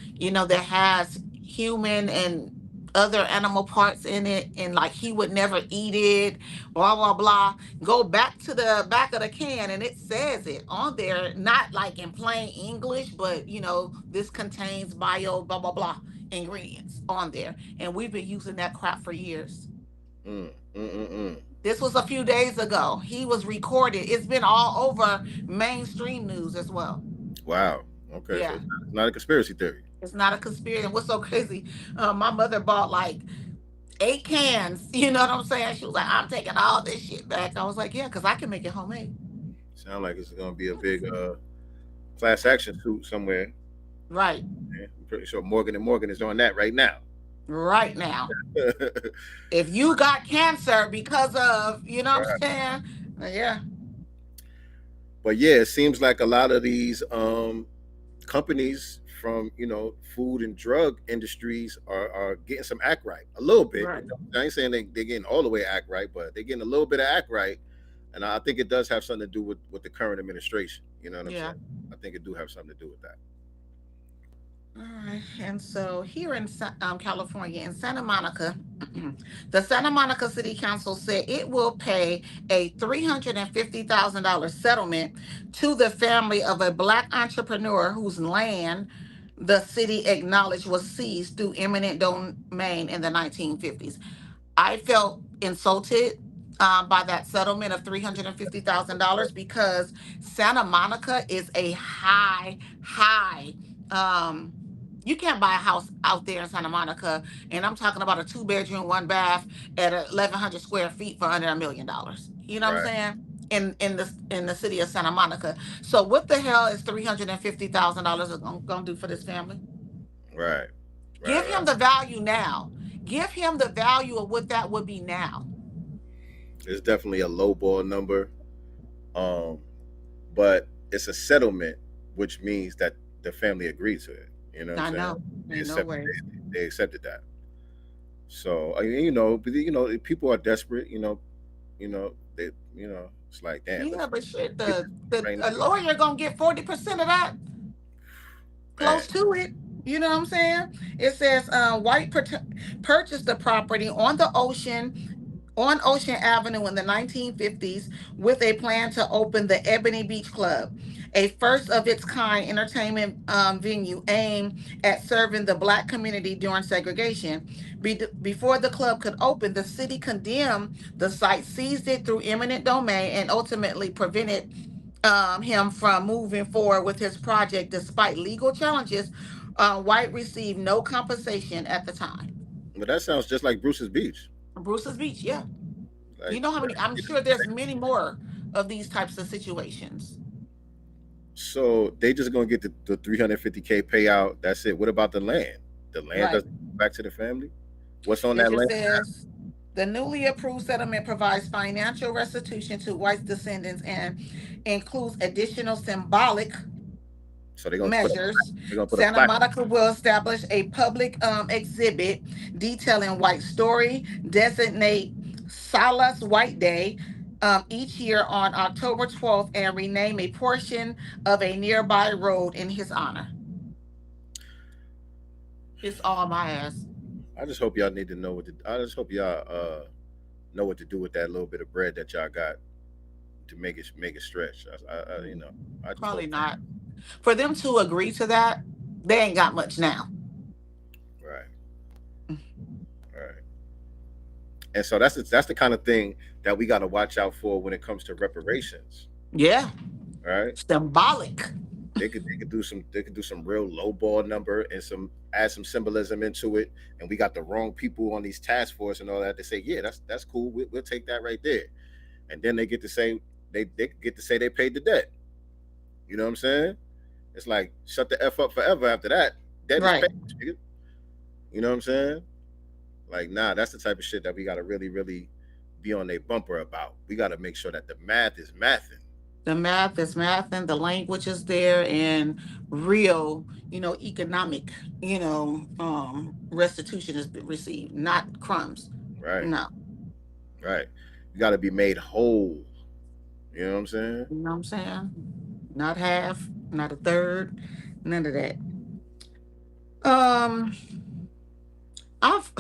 that has human and other animal parts in it, and like he would never eat it, blah blah blah. Go back to the back of the can and it says it on there, not like in plain English, but this contains bio blah blah blah ingredients on there, and we've been using that crap for years. Mm, mm, mm, mm. This was a few days ago. He was recorded. It's been all over mainstream news as well. Wow. Okay, so Yeah, it's not a conspiracy theory. it's not a conspiracy. And what's so crazy? My mother bought like 8 cans. You know what I'm saying? She was like, "I'm taking all this shit back." I was like, "Yeah, because I can make it homemade." Sound like it's gonna be a big class action suit somewhere. Right, Yeah, I'm pretty sure Morgan and Morgan is on that right now. right now. If you got cancer because of, what I'm saying? Yeah, But yeah, it seems like a lot of these companies from food and drug industries are getting some act right a little bit. right. I ain't saying they're getting all the way act right, but they're getting a little bit of act right, and I think it does have something to do with the current administration. You know what I'm Yeah. saying? I think it do have something to do with that. All right. And so here in California, in Santa Monica, the Santa Monica City Council said it will pay a $350,000 settlement to the family of a Black entrepreneur whose land the city acknowledged was seized through eminent domain in the 1950s. I felt insulted by that settlement of $350,000 because Santa Monica is a high. You can't buy a house out there in Santa Monica, and I'm talking about a 2-bedroom, 1 bath at 1,100 square feet for under $1 million. You know what I'm Right, saying? In the city of Santa Monica. So what the hell is $350,000 gonna do for this family? right, Give right. him the value now. Give him the value of what that would be now. It's definitely a low ball number, um, but it's a settlement, which means that the family agreed to it. You know what I I'm saying? know. Ain't no way. They accepted that. So I mean, but people are desperate. They it's like damn. Yeah, but shit, Get the this the right a now, lawyer gonna get 40% of that, man. close to it. You know what I'm saying? It says White purchased the property on Ocean Avenue in the 1950s with a plan to open the Ebony Beach Club, a first of its kind entertainment venue aimed at serving the Black community during segregation. Before the club could open, the city condemned the site, seized it through eminent domain, and ultimately prevented him from moving forward with his project despite legal challenges. White received no compensation at the time. But that sounds just like Bruce's Beach. Bruce's Beach, yeah. You Like, know how many? I'm sure there's many more of these types of situations. so they just gonna get the 350K payout. That's it. What about the land? The land Right. doesn't go back to the family. What's on It that just land? says the newly approved settlement provides financial restitution to White's descendants and includes additional symbolic So they're gonna measures. put a Santa plaque. Monica will establish a public exhibit detailing White's story, designate Salas White Day each year on October 12th, and rename a portion of a nearby road in his honor. It's all my ass. I just hope y'all need to know I just hope y'all know what to do with that little bit of bread that y'all got to make it stretch. I just Probably hope. not. For them to agree to that, they ain't got much now. Right. Right. And so that's the kind of thing that we got to watch out for when it comes to reparations. Yeah. Right. Symbolic. They could do some real low ball number and add some symbolism into it. And we got the wrong people on these task force and all that to say, yeah, that's cool. We'll take that right there. And then they get to say they get to say they paid the debt. You know what I'm saying? It's like shut the F up forever after that. That is Right. paid. You know what I'm saying? Like, nah, that's the type of shit that we gotta really, really be on a bumper about. We gotta make sure that the math is mathing. The math is math and the language is there and real, economic, restitution is received, not crumbs. Right, No. right. You gotta be made whole. You know what I'm saying? You know what I'm saying? Not half, not a third, none of that. Um, I've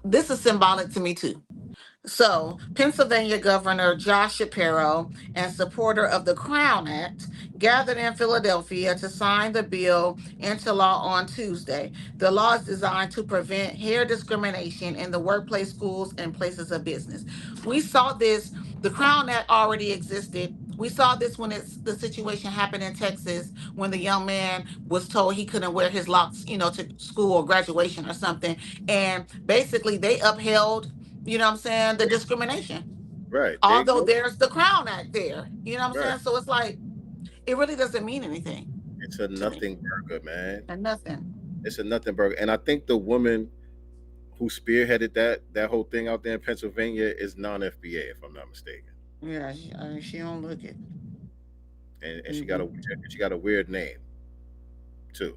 this is symbolic to me too. So, Pennsylvania Governor Josh Shapiro and supporter of the Crown Act gathered in Philadelphia to sign the bill into law on Tuesday. The law is designed to prevent hair discrimination in the workplace, schools, and places of business. We saw this, the Crown Act already existed. We saw this when the situation happened in Texas when the young man was told he couldn't wear his locks, to school or graduation or something. And basically, they upheld, what I'm saying, the discrimination. Right. There you Although go. there's the Crown Act there. You know what I'm Right. saying? So it's like, it really doesn't mean anything It's a to me. nothing burger, man. And nothing. It's a nothing burger. And I think the woman who spearheaded that whole thing out there in Pennsylvania is non-FBA, if I'm not mistaken. Yeah, she don't look it. And she got a weird name too.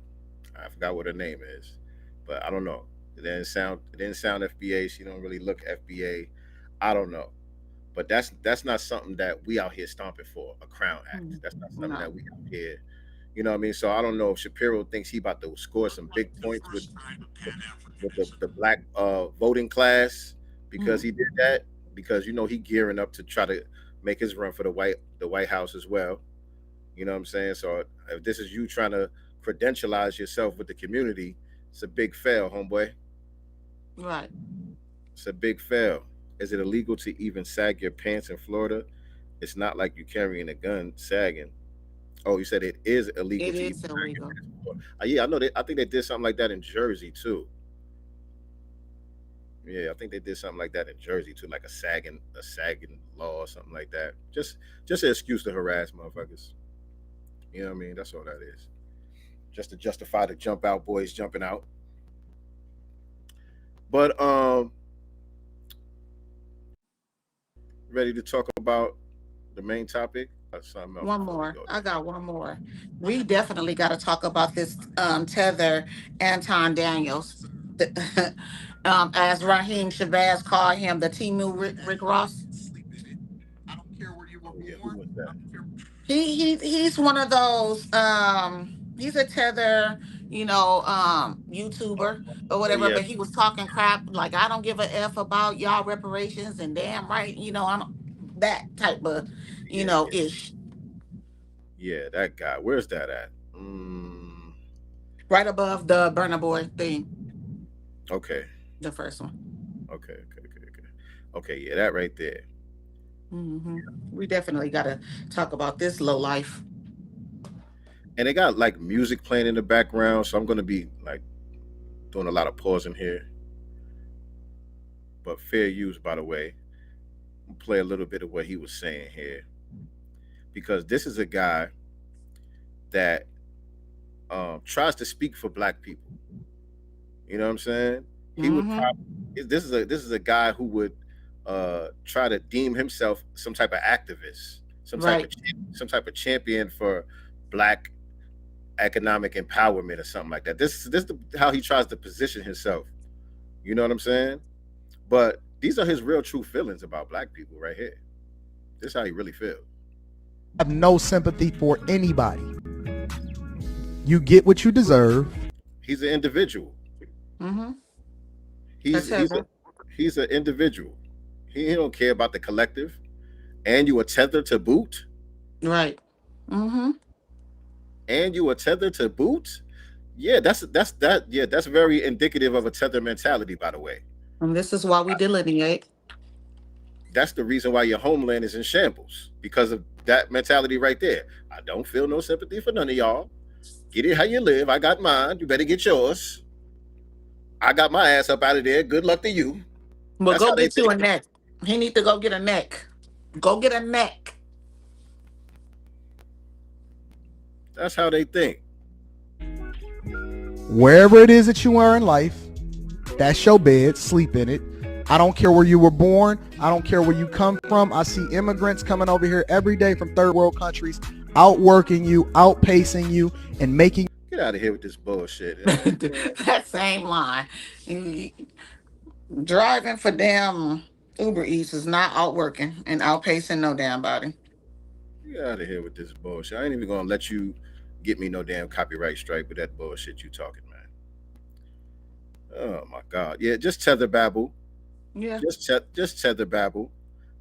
I forgot what her name is, but I don't know. It didn't sound FBA. She don't really look FBA. I don't know, but that's not something that we out here stomping for. A Crown Act. That's not something No. that we out here. You know what I mean? So I don't know if Shapiro thinks he about to score some big points with the black voting class because he did that. Because he gearing up to try to make his run for the White House as well. You know what I'm saying? So if this is you trying to credentialize yourself with the community, it's a big fail, homeboy. Right. It's a big fail. Is it illegal to even sag your pants in Florida? It's not like you're carrying a gun sagging. Oh, you said it is illegal It to is even illegal. yeah, I know. I think they did something like that in Jersey too. Yeah, I think they did something like that in Jersey too, like a sagging law or something like that. Just an excuse to harass motherfuckers. You know what I mean? That's all that is. Just to justify the jump out boys jumping out. But ready to talk about the main topic? Something else One before we more. go. I got one more. We definitely got to talk about this Tether Anton Daniels. As Raheem Shabazz called him, the Timu Rick Ross. Oh yeah, who was that? He's one of those he's a Tether, YouTuber or Oh whatever, yeah, but he was talking crap like I don't give a F about y'all reparations and damn right, I'm that type of, yeah, yeah, ish. yeah. That guy. Where's that at? Right above the Burna Boy thing, Okay. the first one. Okay. Okay. Yeah, that right there. We definitely got to talk about this low life. And they got like music playing in the background, so I'm gonna be like doing a lot of pausing here. But fair use, by the way. I'll play a little bit of what he was saying here, because this is a guy that tries to speak for Black people. You know what I'm saying? He would probably. This is a guy who would try to deem himself some type of activist, some type of champion for Black economic empowerment or something like that. This is how he tries to position himself. You know what I'm saying? But these are his real true feelings about Black people right here. This is how he really feels. I have no sympathy for anybody. You get what you deserve. He's an individual. He's an individual. He don't care about the collective. And you are tethered to boot. Right. And you are tethered to boot. Yeah, that's very indicative of a tether mentality, by the way. And this is why we delineate. That's the reason why your homeland is in shambles, because of that mentality right there. I don't feel no sympathy for none of y'all. Get it how you live. I got mine. You better get yours. I got my ass up out of there. Good luck to you. Well, go get you a neck. He need to go get a neck. Go get a neck. That's how they think. Wherever it is that you are in life, that's your bed, sleep in it. I don't care where you were born. I don't care where you come from. I see immigrants coming over here every day from third world countries, outworking you, outpacing you, and making. Get out of here with this bullshit. That same line. Driving for damn Uber Eats is not outworking and outpacing no damn body. Get out of here with this bullshit. I ain't even gonna let you get me no damn copyright strike with that bullshit you talking, man. Oh my god. Yeah, just tether babble. Yeah. Just tether babble.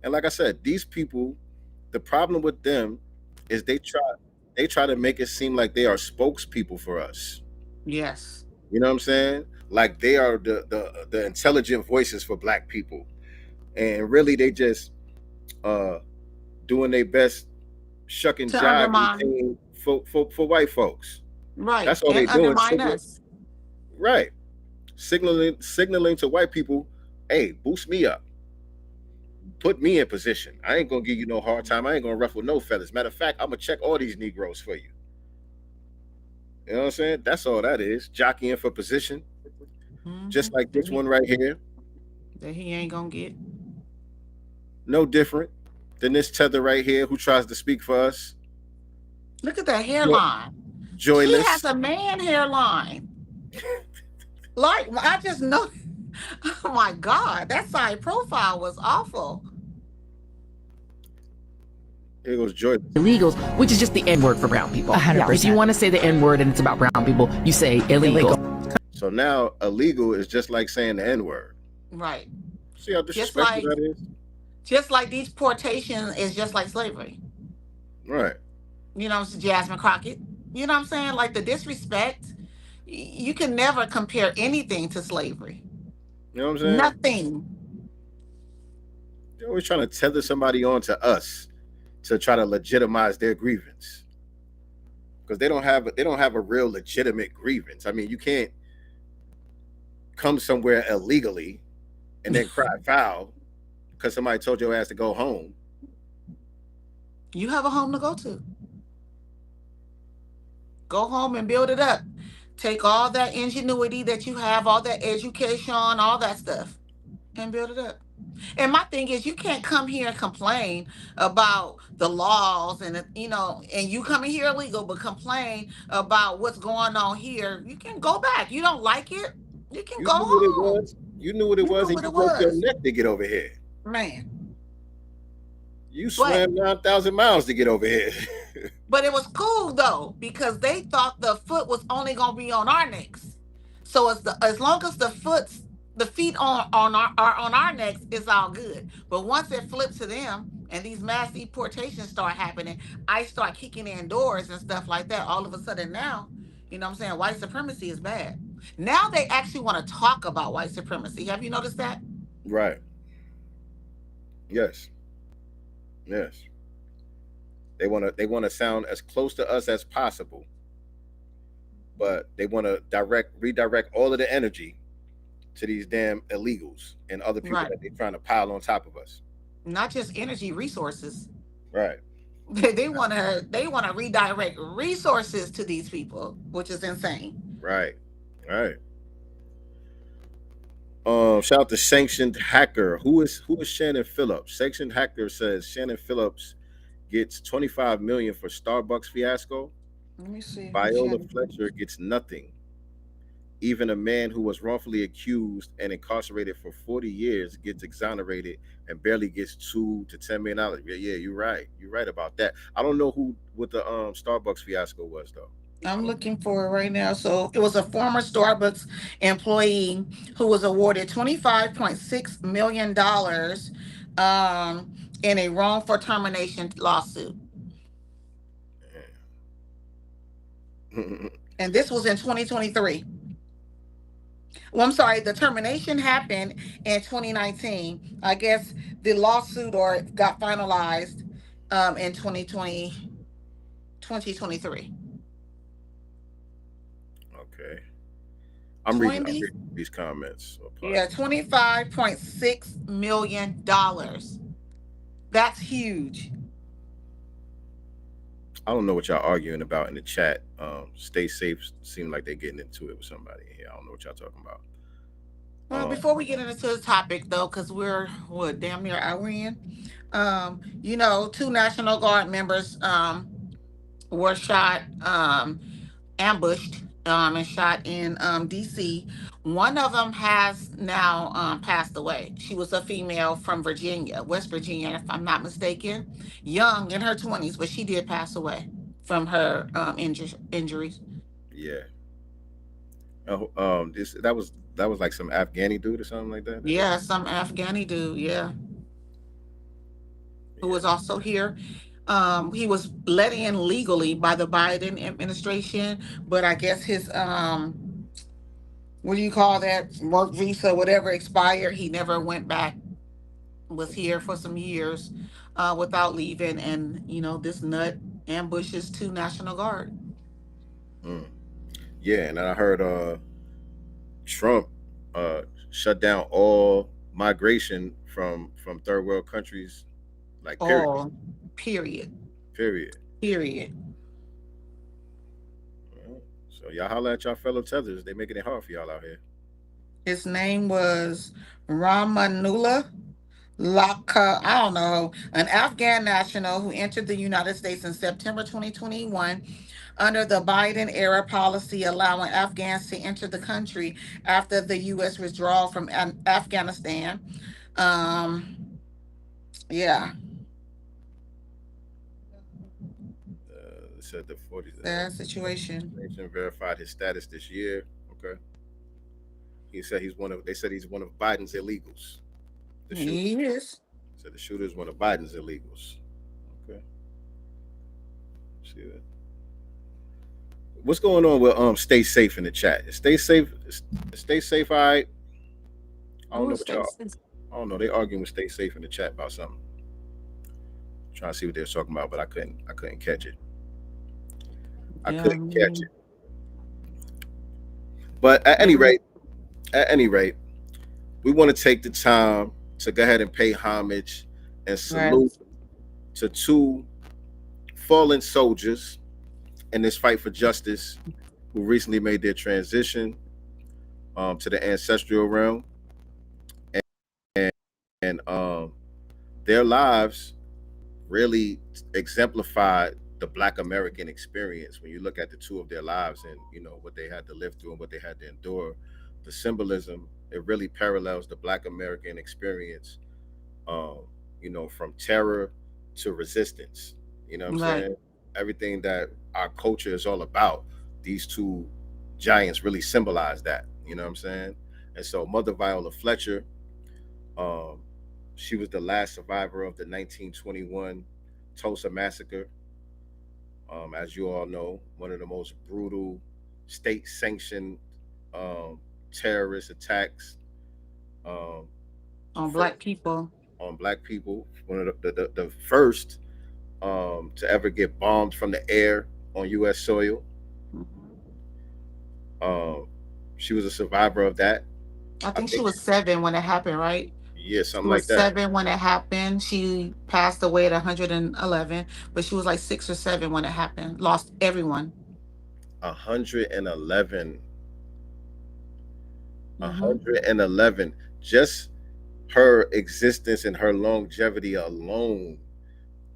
And like I said, these people, the problem with them is they try to make it seem like they are spokespeople for us. Yes. You know what I'm saying? Like they are the intelligent voices for black people. And really they just doing their best shucking To jive undermine. for white folks. Right. That's all And they doing. undermine us. Right. Signaling to white people, hey, boost me up. Put me in position. I ain't gonna give you no hard time. I ain't gonna ruffle no feathers. Matter of fact, I'm gonna check all these Negroes for you. You know what I'm saying? That's all that is. Jockeying for position. Mm-hmm. Just like this one right here. That he ain't gonna get. No different than this tether right here who tries to speak for us. Look at that hairline. Joyless. She has a man hairline. Like, I just know. Oh my God, that side profile was awful. Here goes Joyless. Illegals, which is just the N-word for brown people. 100%. If you want to say the N-word and it's about brown people, you say illegal. So now illegal is just like saying the N-word. Right. See how disrespectful that is? Just like deportation is just like slavery. Right. You know, Jasmine Crockett. You know what I'm saying? Like the disrespect, you can never compare anything to slavery. You know what I'm saying? Nothing. They're always trying to tether somebody on to us to try to legitimize their grievance. Because they don't have a real legitimate grievance. I mean, you can't come somewhere illegally and then cry foul because somebody told your ass to go home. You have a home to go to. Go home and build it up. Take all that ingenuity that you have, all that education, all that stuff, and build it up. And my thing is, you can't come here and complain about the laws and, and you coming here illegal, but complain about what's going on here. You can go back. You don't like it, you can go home. You knew what it was, and you broke your neck to get over here. Man. You swam 9,000 miles to get over here. But it was cool though, because they thought the foot was only gonna be on our necks. So as long as the feet are on our necks, it's all good. But once it flips to them and these mass deportations start happening, I start kicking in doors and stuff like that. All of a sudden now, you know what I'm saying, white supremacy is bad. Now they actually want to talk about white supremacy. Have you noticed that? Right. Yes. Yes. They want to sound as close to us as possible, but they want to redirect all of the energy to these damn illegals and other people that they're trying to pile on top of us. Not just energy, resources. Right. They want to redirect resources to these people, which is insane. Right. Right. Shout out to Sanctioned Hacker. Who is Shannon Phillips? Sanctioned Hacker says Shannon Phillips gets $25 million for Starbucks fiasco. Let me see. Viola Fletcher gets nothing. Even a man who was wrongfully accused and incarcerated for 40 years gets exonerated and barely gets $2 to $10 million. Yeah, you're right. You're right about that. I don't know what the Starbucks fiasco was though. I'm looking for it right now. So it was a former Starbucks employee who was awarded $25.6 million in a wrongful termination lawsuit. And this was in 2023. Well, I'm sorry, the termination happened in 2019. I guess the lawsuit got finalized in 2023. Okay. I'm reading these comments. Yeah, $25.6 million. That's huge. I don't know what y'all arguing about in the chat. Stay safe. Seem like they're getting into it with somebody here. I don't know what y'all talking about. Well, before we get into the topic though, because we're what damn near hour in, two National Guard members were shot, ambushed, and shot in DC. One of them has now passed away. She was a female from Virginia, West Virginia, if I'm not mistaken, young in her 20s, but she did pass away from her injuries. Yeah. Oh, that was like some Afghani dude or something like that. Yeah, some Afghani dude, yeah, who was also here. He was let in legally by the Biden administration, but I guess his what do you call that, work visa, whatever, expired. He never went back. Was here for some years without leaving, and this nut ambushes two National Guard. Mm. Yeah, and I heard Trump shut down all migration from third world countries, like period. Oh, period. Period. Period. So y'all holla at y'all fellow tethers. They making it hard for y'all out here. His name was Ramanullah Laka, I don't know, an Afghan national who entered the United States in September 2021 under the Biden era policy allowing Afghans to enter the country after the U.S. withdrawal from Afghanistan. Yeah. Said the 40 Sad situation. nation verified his status this year. Okay. He said he's one of. They said he's one of Biden's illegals. The shooter. He is. Said the shooter is one of Biden's illegals. Okay. See that. What's going on with stay safe in the chat? Stay safe. Stay safe. All right. I don't know what y'all. I don't know. They arguing with stay safe in the chat about something. Trying to see what they're talking about, but I couldn't catch it. I couldn't catch it. But at any rate, we want to take the time to go ahead and pay homage and salute to two fallen soldiers in this fight for justice who recently made their transition to the ancestral realm, and their lives really exemplified the Black American experience. When you look at the two of their lives and what they had to live through and what they had to endure, the symbolism, it really parallels the Black American experience, from terror to resistance. You know what I'm saying? Everything that our culture is all about, these two giants really symbolize that. You know what I'm saying? And so Mother Viola Fletcher, she was the last survivor of the 1921 Tulsa massacre. As you all know, one of the most brutal state-sanctioned terrorist attacks on Black people. On Black people, one of the first to ever get bombed from the air on U.S. soil. She was a survivor of that. I think she was 7 when it happened, right? Yeah, something like that. 7 when it happened. She passed away at 111, but she was like 6 or 7 when it happened. Lost everyone. 111. 111. Just her existence and her longevity alone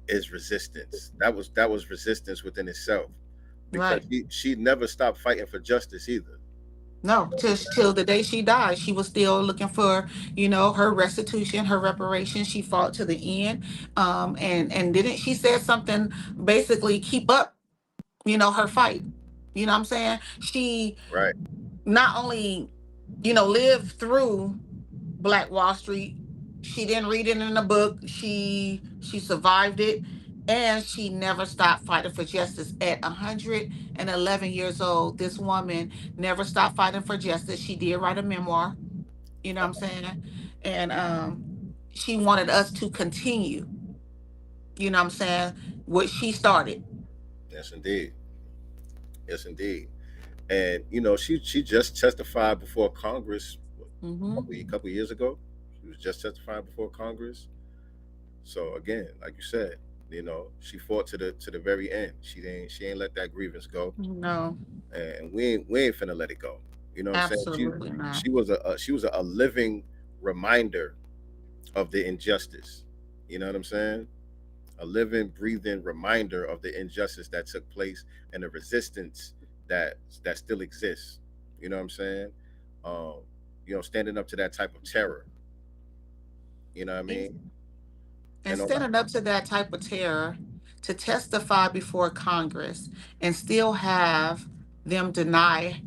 is resistance. That was resistance within itself. Because she never stopped fighting for justice either. No, till the day she died, she was still looking for, her restitution, her reparation. She fought to the end. And didn't she said something, basically keep up, her fight. You know what I'm saying? She not only, lived through Black Wall Street, she didn't read it in a book. She survived it. And she never stopped fighting for justice. At 111 years old, this woman never stopped fighting for justice. She did write a memoir, you know what I'm saying? And she wanted us to continue, you know what I'm saying, what she started. Yes, indeed. Yes, indeed. And, she just testified before Congress a couple of years ago. She was just testifying before Congress. So, again, like you said, You know, she fought to the very end. She ain't let that grievance go, No, and we ain't finna let it go. You know what I'm saying? absolutely not. She was a living reminder of the injustice. You know what I'm saying? A living, breathing reminder of the injustice that took place and the resistance that still exists. You know what I'm saying? Um, you know, standing up to that type of terror. You know what I mean? And And all that. standing up to that type of terror to testify before Congress and still have them deny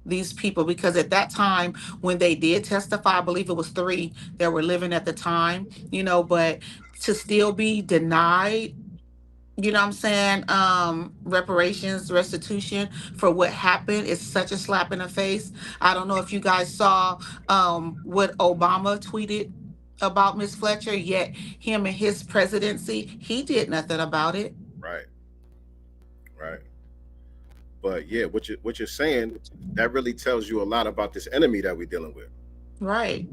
these people, because at that time when they did testify, I believe it was three that were living at the time, but to still be denied, what I'm saying, reparations, restitution for what happened is such a slap in the face. I don't know if you guys saw what Obama tweeted about Miss Fletcher, yet him and his presidency, he did nothing about it. Right, right. But yeah, what you're saying, that really tells you a lot about this enemy that we're dealing with. Right.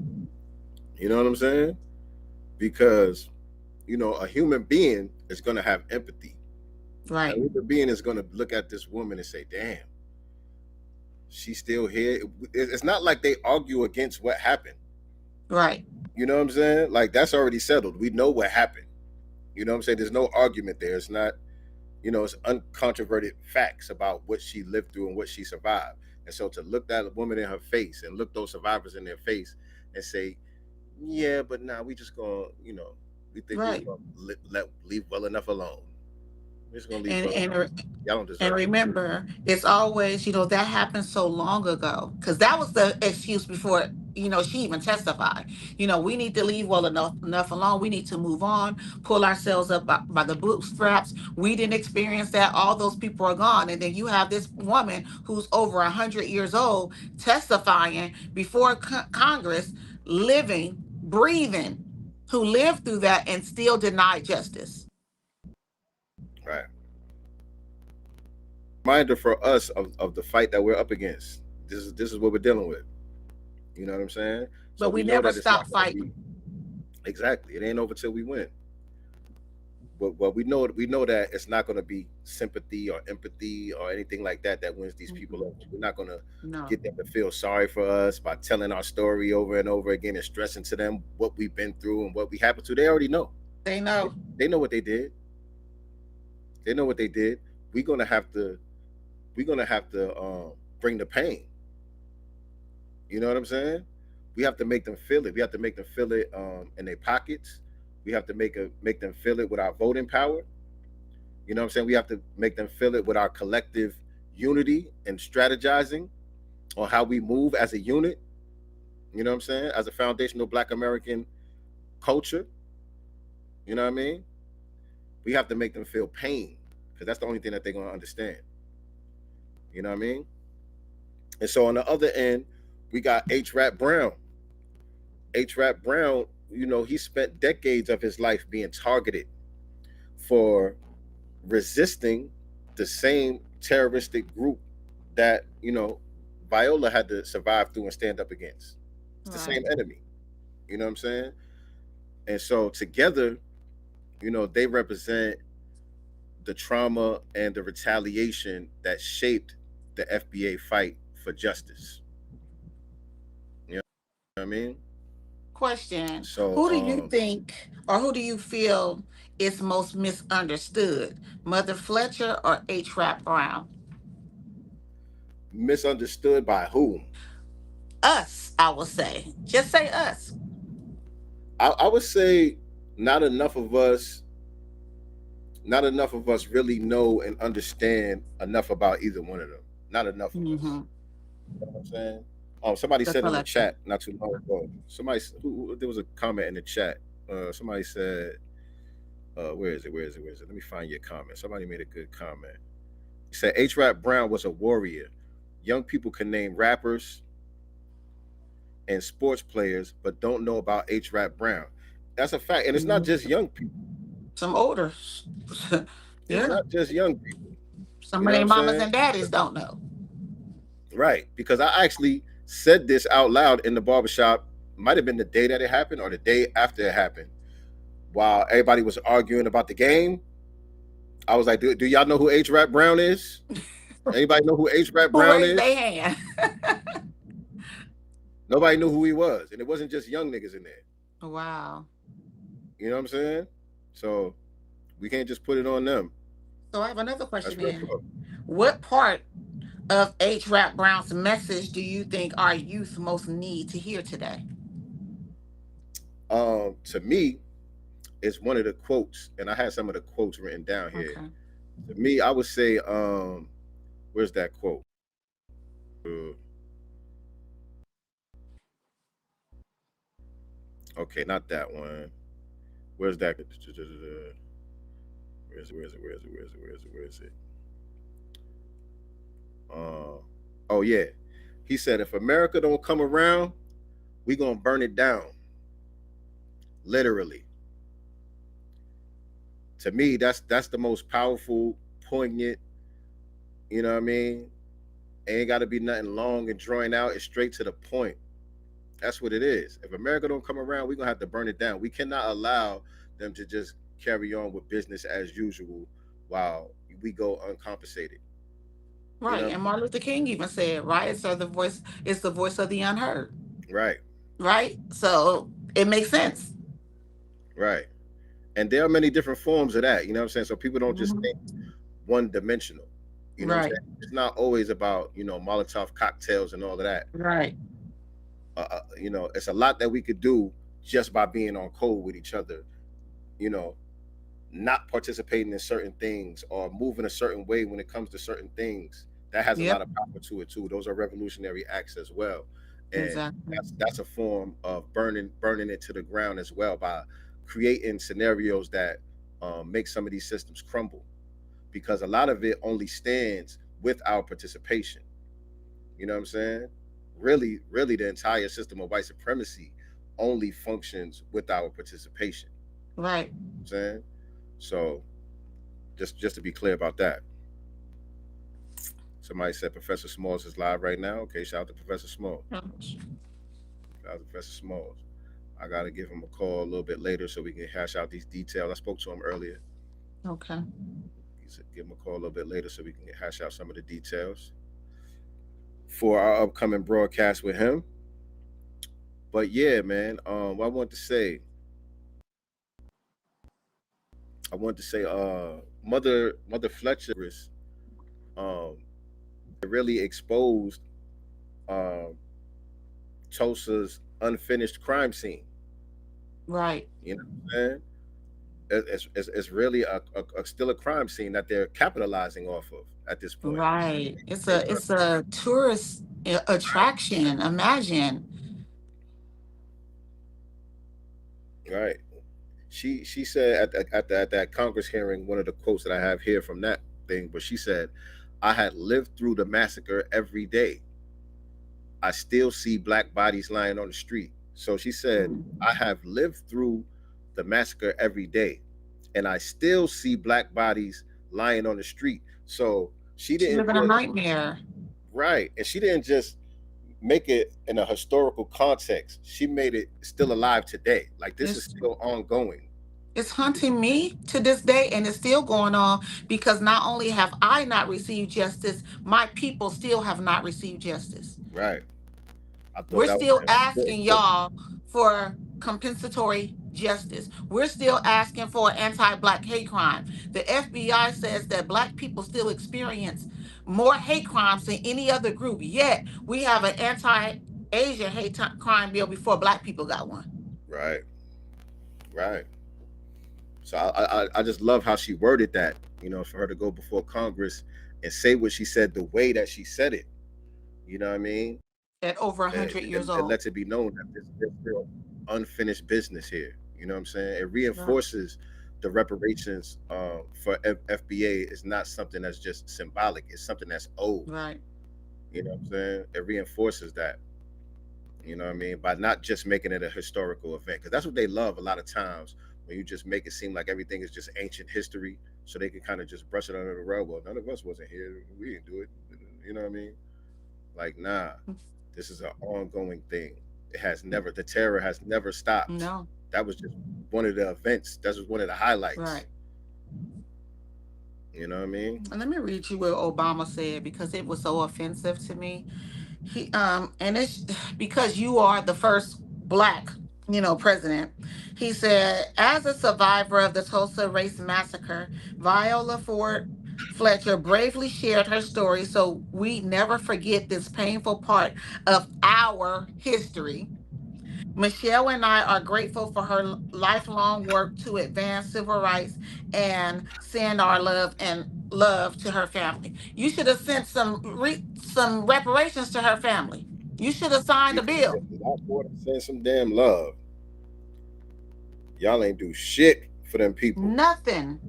You know what I'm saying? Because, you know, a human being is gonna have empathy. Right. A human being is gonna look at this woman and say, damn, she's still here. It's not like they argue against what happened. Right. You know what I'm saying? Like, that's already settled. We know what happened. You know what I'm saying? There's no argument there. It's not, you know, it's uncontroverted facts about what she lived through and what she survived. And so to look that woman in her face and look those survivors in their face and say, yeah, but now we just gonna, you know, we think Right. we're gonna leave well enough alone. We're just gonna leave And well and enough. Y'all don't deserve and it. remember, it's always, that happened so long ago, because that was the excuse before, she even testified. We need to leave well enough alone. We need to move on, pull ourselves up by the bootstraps. We didn't experience that. All those people are gone. And then you have this woman who's over 100 years old testifying before Congress, living, breathing, who lived through that and still denied justice. Right. Reminder for us of the fight that we're up against. This is what we're dealing with. You know what I'm saying? So But we we know never that it's not stop gonna fighting. be exactly. It ain't over till we win. But we know that it's not going to be sympathy or empathy or anything like that wins these people over. We're not going to No. get them to feel sorry for us by telling our story over and over again and stressing to them what we've been through and what we happened to. They already know. They know. They know what they did. They know what they did. We're gonna have to bring the pain. You know what I'm saying? We have to make them feel it. We have to make them feel it in their pockets. We have to make them feel it with our voting power. You know what I'm saying? We have to make them feel it with our collective unity and strategizing on how we move as a unit. You know what I'm saying? As a foundational Black American culture. You know what I mean? We have to make them feel pain, because that's the only thing that they're going to understand. You know what I mean? And so on the other end, we got H. Rap Brown. H. Rap Brown, you know, he spent decades of his life being targeted for resisting the same terroristic group that, you know, Viola had to survive through and stand up against. It's the same enemy. You know what I'm saying? And so together, you know, they represent the trauma and the retaliation that shaped the FBA fight for justice. You know what I mean? Question. So Who do you think, or who do you feel is most misunderstood? Mother Fletcher or H. Rap Brown? Misunderstood by whom? Us, I will say. Just say us. I would say not enough of us really know and understand enough about either one of them. Not enough of us. You know what I'm saying? Somebody said in the chat not too long ago. There was a comment in the chat. Somebody said, where is it? Let me find your comment. Somebody made a good comment. He said H. Rap Brown was a warrior. Young people can name rappers and sports players, but don't know about H. Rap Brown. That's a fact. And it's not just young people. Some older. Yeah. It's not just young people. Some of their mamas and daddies don't know. Right. Because I actually said this out loud in the barbershop. Might have been the day that it happened or the day after it happened, while everybody was arguing about the game, I was like, do y'all know who H. Rap Brown is? Anybody know who H. Rap Who Brown raised is? their hand? Nobody knew who he was. And it wasn't just young niggas in there. Wow. You know what I'm saying? So we can't just put it on them. So I have another question That's then. What part of H. Rap Brown's message do you think our youth most need to hear today? To me, it's one of the quotes, and I had some of the quotes written down here. Okay. To me, I would say, where's that quote? Okay, not that one. Where's that? Where is it? Oh yeah. He said, if America don't come around, we gonna burn it down. Literally. To me, that's the most powerful, poignant, you know what I mean? Ain't gotta be nothing long and drawing out. It's straight to the point. That's what it is. If America don't come around, we're gonna have to burn it down. We cannot allow them to just carry on with business as usual while we go uncompensated. Right. You know? And Martin Luther King even said, riots are the voice, it's the voice of the unheard. Right. Right? So it makes sense. Right. And there are many different forms of that, you know what I'm saying? So people don't just think one dimensional. You know what I'm saying? It's not always about, Molotov cocktails and all of that. Right. It's a lot that we could do just by being on code with each other, not participating in certain things or moving a certain way when it comes to certain things. That has a lot of power to it too. Those are revolutionary acts as well. And exactly. that's a form of burning it to the ground as well, by creating scenarios that make some of these systems crumble, because a lot of it only stands with our participation. You know what I'm saying? Really, the entire system of white supremacy only functions with our participation. Right. You know what I'm saying? So just to be clear about that. Somebody said Professor Smalls is live right now. Okay, shout out to Professor Smalls. Shout out to Professor Smalls. I got to give him a call a little bit later so we can hash out these details. I spoke to him earlier. Okay. He said give him a call a little bit later so we can hash out some of the details for our upcoming broadcast with him. But yeah, man, what I want to say, Mother Fletcher really exposed Tulsa's unfinished crime scene. Right. You know what I'm saying? It's really still a crime scene that they're capitalizing off of at this point. Right. It's a tourist attraction. Imagine. Right. She said at that Congress hearing, one of the quotes that I have here from that thing, but she said, I had lived through the massacre every day. I still see black bodies lying on the street. So she said, I have lived through the massacre every day, and I still see black bodies lying on the street. So she didn't live in a nightmare. Right. And she didn't just make it in a historical context. She made it still alive today. Like this is still ongoing. It's haunting me to this day, and it's still going on, because not only have I not received justice, my people still have not received justice. Right. We're still asking y'all for compensatory justice. We're still asking for anti-black hate crime. The FBI says that black people still experience more hate crimes than any other group, yet we have an anti-Asian hate crime bill before black people got one. Right. Right. So I just love how she worded that, for her to go before Congress and say what she said the way that she said it. You know what I mean? At over 100 years old. It lets it be known that there's still unfinished business here. You know what I'm saying? It reinforces the reparations for FBA is not something that's just symbolic. It's something that's owed. Right. You know what I'm saying? It reinforces that. You know what I mean? By not just making it a historical event. Because that's what they love a lot of times, when you just make it seem like everything is just ancient history, so they can kind of just brush it under the rug. Well, none of us wasn't here. We didn't do it. You know what I mean? Like, nah, this is an ongoing thing. The terror has never stopped. No. That was just one of the events. That was one of the highlights. Right. You know what I mean? And let me read you what Obama said because it was so offensive to me. He and it's because you are the first black, president. He said, as a survivor of the Tulsa race massacre, Viola Ford Fletcher bravely shared her story so we never forget this painful part of our history. Michelle and I are grateful for her lifelong work to advance civil rights and send our love to her family. You should have sent some reparations to her family. You should have signed a People bill. did a lot more to send some damn love. Y'all ain't do shit for them people. Nothing.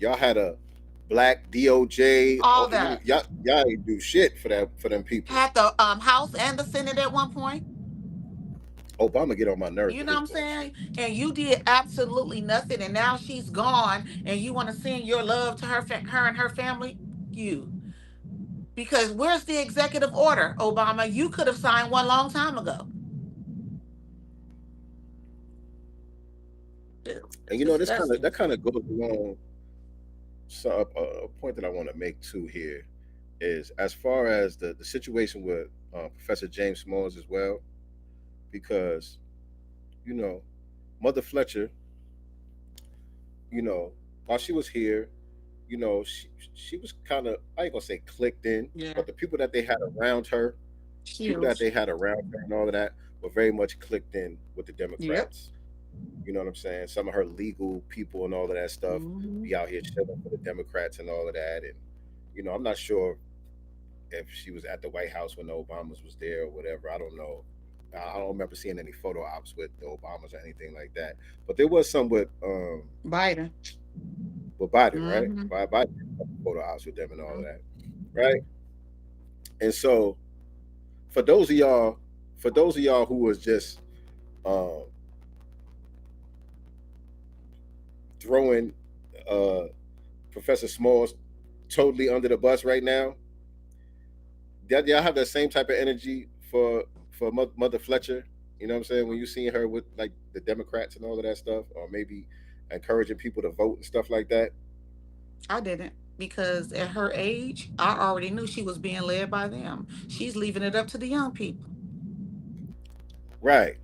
Y'all had a black DOJ. All that. Y'all ain't do shit for them people. Had the House and the Senate at one point. Obama get on my nerves. You know what I'm saying? And you did absolutely nothing, and now she's gone, and you want to send your love to her and her family. Because where's the executive order, Obama? You could have signed one long time ago. And that kind of goes along. So a point that I want to make too here is as far as the situation with Professor James Smalls as well, because Mother Fletcher, while she was here, she was kind of, I ain't gonna say clicked in, but the people that they had around her, and all of that were very much clicked in with the Democrats. You know what I'm saying? Some of her legal people and all of that stuff be out here chilling for the Democrats and all of that. And I'm not sure if she was at the White House when the Obamas was there or whatever. I don't know. I don't remember seeing any photo ops with the Obamas or anything like that. But there was some with Biden. With Biden, right? Biden photo ops with them and all of that, right? And so, for those of y'all who was just throwing Professor Smalls totally under the bus right now, y'all have that same type of energy for Mother Fletcher. You know what I'm saying? When you see her with like the Democrats and all of that stuff, or maybe encouraging people to vote and stuff like that. I didn't, because at her age, I already knew she was being led by them. She's leaving it up to the young people. Right.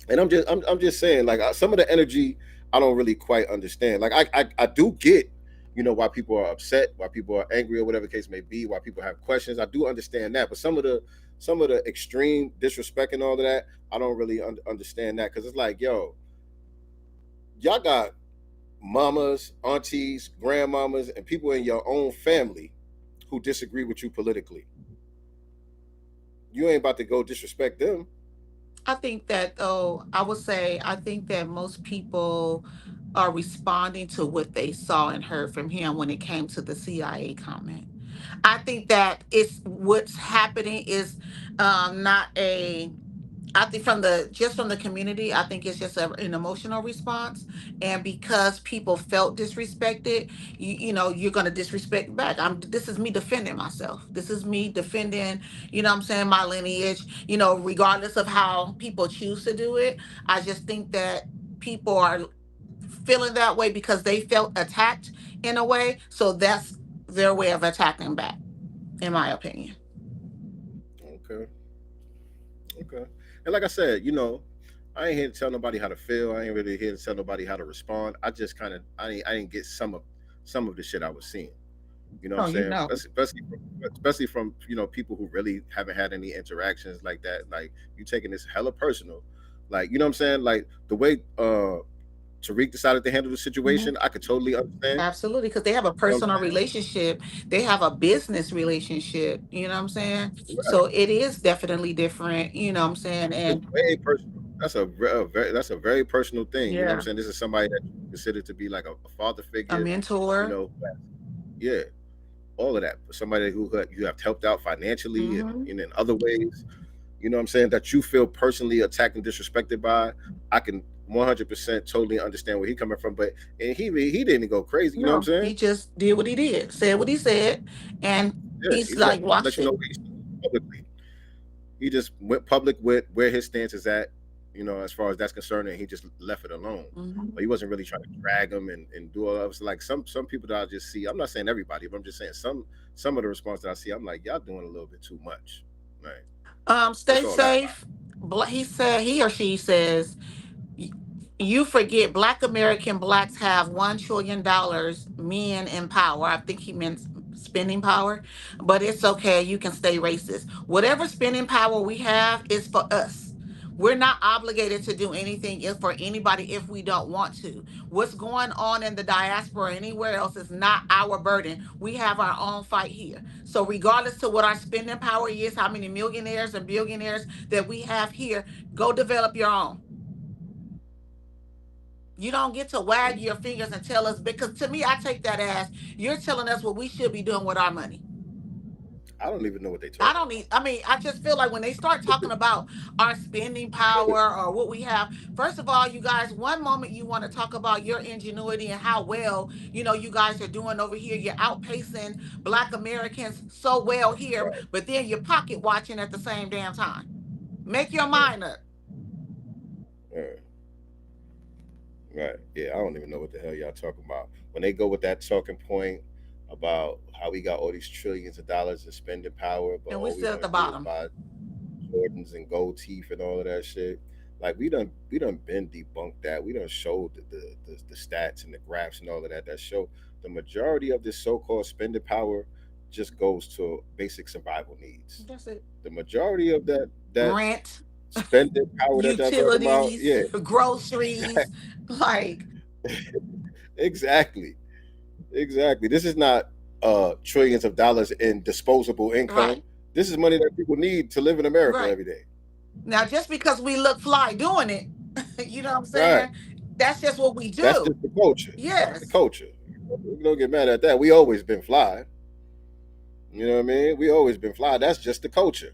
And I'm just saying, like, some of the energy I don't really quite understand. Like I do get, why people are upset, why people are angry, or whatever the case may be, why people have questions. I do understand that, but some of the extreme disrespect and all of that, I don't really understand that, because it's like, yo, y'all got mamas, aunties, grandmamas, and people in your own family who disagree with you politically. You ain't about to go disrespect them. I think that, I think that most people are responding to what they saw and heard from him when it came to the CIA comment. I think that what's happening is not a, I think from the community, I think it's just an emotional response. And because people felt disrespected, you're going to disrespect back. This is me defending myself. This is me defending, what I'm saying, my lineage, regardless of how people choose to do it. I just think that people are feeling that way because they felt attacked in a way. So that's their way of attacking back, in my opinion. Okay. And like I said, I ain't here to tell nobody how to feel. I ain't really here to tell nobody how to respond. I just kind of, I didn't get some of the shit I was seeing. You know what I'm saying? Especially from people who really haven't had any interactions like that. Like, you taking this hella personal. Like, you know what I'm saying? Like, the way Tariq decided to handle the situation, I could totally understand. Absolutely, because they have a personal relationship. They have a business relationship. You know what I'm saying? Right. So it is definitely different. You know what I'm saying? And it's very personal. That's a very personal thing. Yeah. You know what I'm saying? This is somebody that you consider to be like a father figure, a mentor. Yeah, all of that. Somebody who you have helped out financially and in other ways. You know what I'm saying? That you feel personally attacked and disrespected by. I can 100% totally understand where he's coming from, but he didn't go crazy. You know what I'm saying? He just did what he did, said what he said, and he's like, watch it. Publicly. he just went public with where his stance is at, as far as that's concerned, and he just left it alone. But he wasn't really trying to drag them and do all of it. Like some people that I just see, I'm not saying everybody, but I'm just saying some of the response that I see, I'm like, y'all doing a little bit too much. Right. Stay safe. He or she says, you forget Black American blacks have $1 trillion, men in power. I think he meant spending power, but it's okay. You can stay racist. Whatever spending power we have is for us. We're not obligated to do anything for anybody if we don't want to. What's going on in the diaspora or anywhere else is not our burden. We have our own fight here. So regardless to what our spending power is, how many millionaires and billionaires that we have here, go develop your own. You don't get to wag your fingers and tell us, because to me, I take that as you're telling us what we should be doing with our money. I don't even know what they talk about. I just feel like when they start talking about our spending power or what we have, first of all, you guys, one moment you want to talk about your ingenuity and how well, you guys are doing over here. You're outpacing Black Americans so well here, Right. but then you're pocket watching at the same damn time. Make your mind up. Right. Yeah, I don't even know what the hell y'all talking about. When they go with that talking point about how we got all these trillions of dollars in spending power, but And all we we still at want the to do is bottom. buy Jordans and gold teeth and all of that shit. Like we done been debunked that. We done showed the stats and the graphs and all of that show the majority of this so-called spending power just goes to basic survival needs. That's it. The majority of that Rent, spending power that y'all talking about, utilities, groceries, like exactly. This is not trillions of dollars in disposable income. right. This is money that people need to live in America Right. every day. Now, just because we look fly doing it, you know what I'm saying? Right. That's just what we do. That's just the culture. Yes. The culture. We don't get mad at that. We always been fly. You know what I mean? We always been fly. That's just the culture.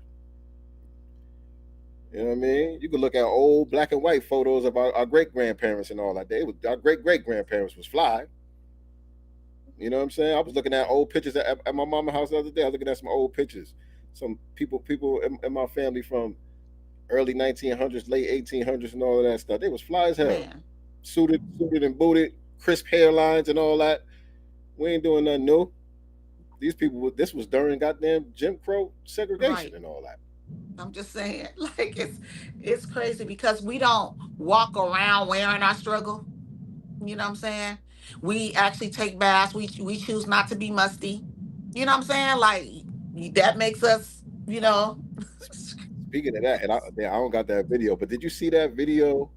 You know what I mean? You can look at old black and white photos of our great grandparents and all that. Our great great grandparents was fly. You know what I'm saying? I was looking at old pictures at my mama's house the other day. I was looking at some old pictures. Some people in my family from early 1900s, late 1800s, and all of that stuff. They was fly as hell. Man. Suited and booted, crisp hairlines and all that. We ain't doing nothing new. These people, this was during goddamn Jim Crow segregation Right. and all that. I'm just saying, like it's crazy because we don't walk around wearing our struggle. You know what I'm saying? We actually take baths. We choose not to be musty. You know what I'm saying? Like that makes us, Speaking of that, and I don't got that video, but did you see that video?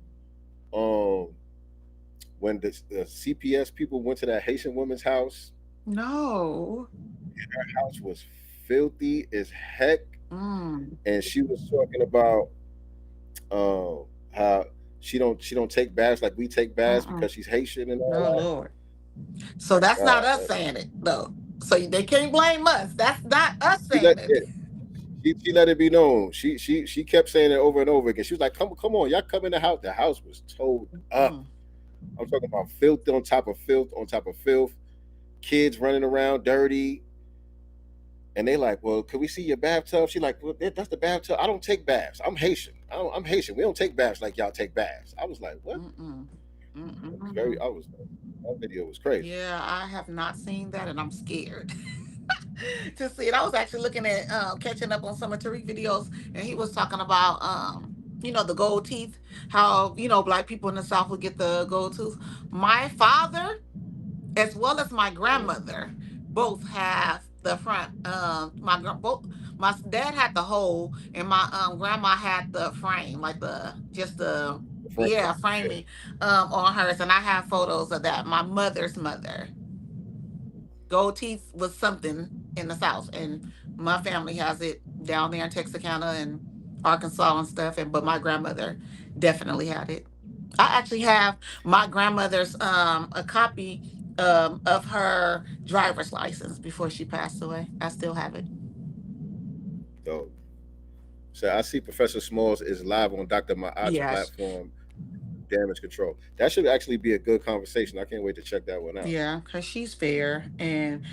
When the CPS people went to that Haitian woman's house. No. And her house was filthy as heck. Mm. And she was talking about how she don't take baths like we take baths because she's Haitian and all that. Lord. So that's not us saying it though. So they can't blame us. That's not us saying it. She let it be known. She kept saying it over and over again. She was like, "Come on, y'all come in the house." The house was towed up. I'm talking about filth on top of filth on top of filth. Kids running around dirty. And they like, "Well, can we see your bathtub?" She like, "Well, that's the bathtub. I don't take baths. I'm Haitian. I'm Haitian. We don't take baths like y'all take baths." I was like, "What?" That video was crazy. Yeah, I have not seen that, and I'm scared to see it. I was actually looking at catching up on some of Tariq videos, and he was talking about the gold teeth. How Black people in the South would get the gold tooth. My father, as well as my grandmother, both have the front. My dad had the hole, and my grandma had the frame, like framing on hers, and I have photos of that. My mother's mother, gold teeth was something in the South, and my family has it down there in Texarkana and Arkansas and stuff. But my grandmother definitely had it. I actually have my grandmother's a copy of her driver's license before she passed away. I still have it. So I see Professor Smalls is live on Dr. Ma'at's Yes. platform. damage control. That should actually be a good conversation. I can't wait to check that one out. Yeah, because she's fair and,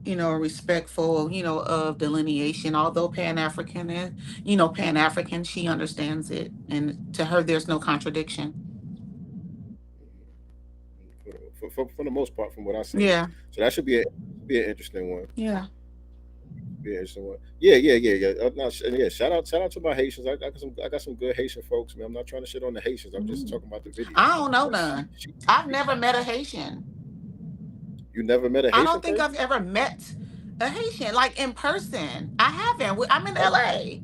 respectful, of delineation. Although Pan-African is, Pan-African, she understands it. And to her, there's no contradiction. For the most part, from what I see. Yeah. So that should be an interesting one. Yeah. Be an interesting one. Yeah. Yeah. Shout out to my Haitians. I got some good Haitian folks, man. I'm not trying to shit on the Haitians. I'm just talking about the video. I don't know none. I've never met a Haitian. You never met a Haitian? I don't think I've ever met a Haitian, like in person. I haven't. I'm in LA.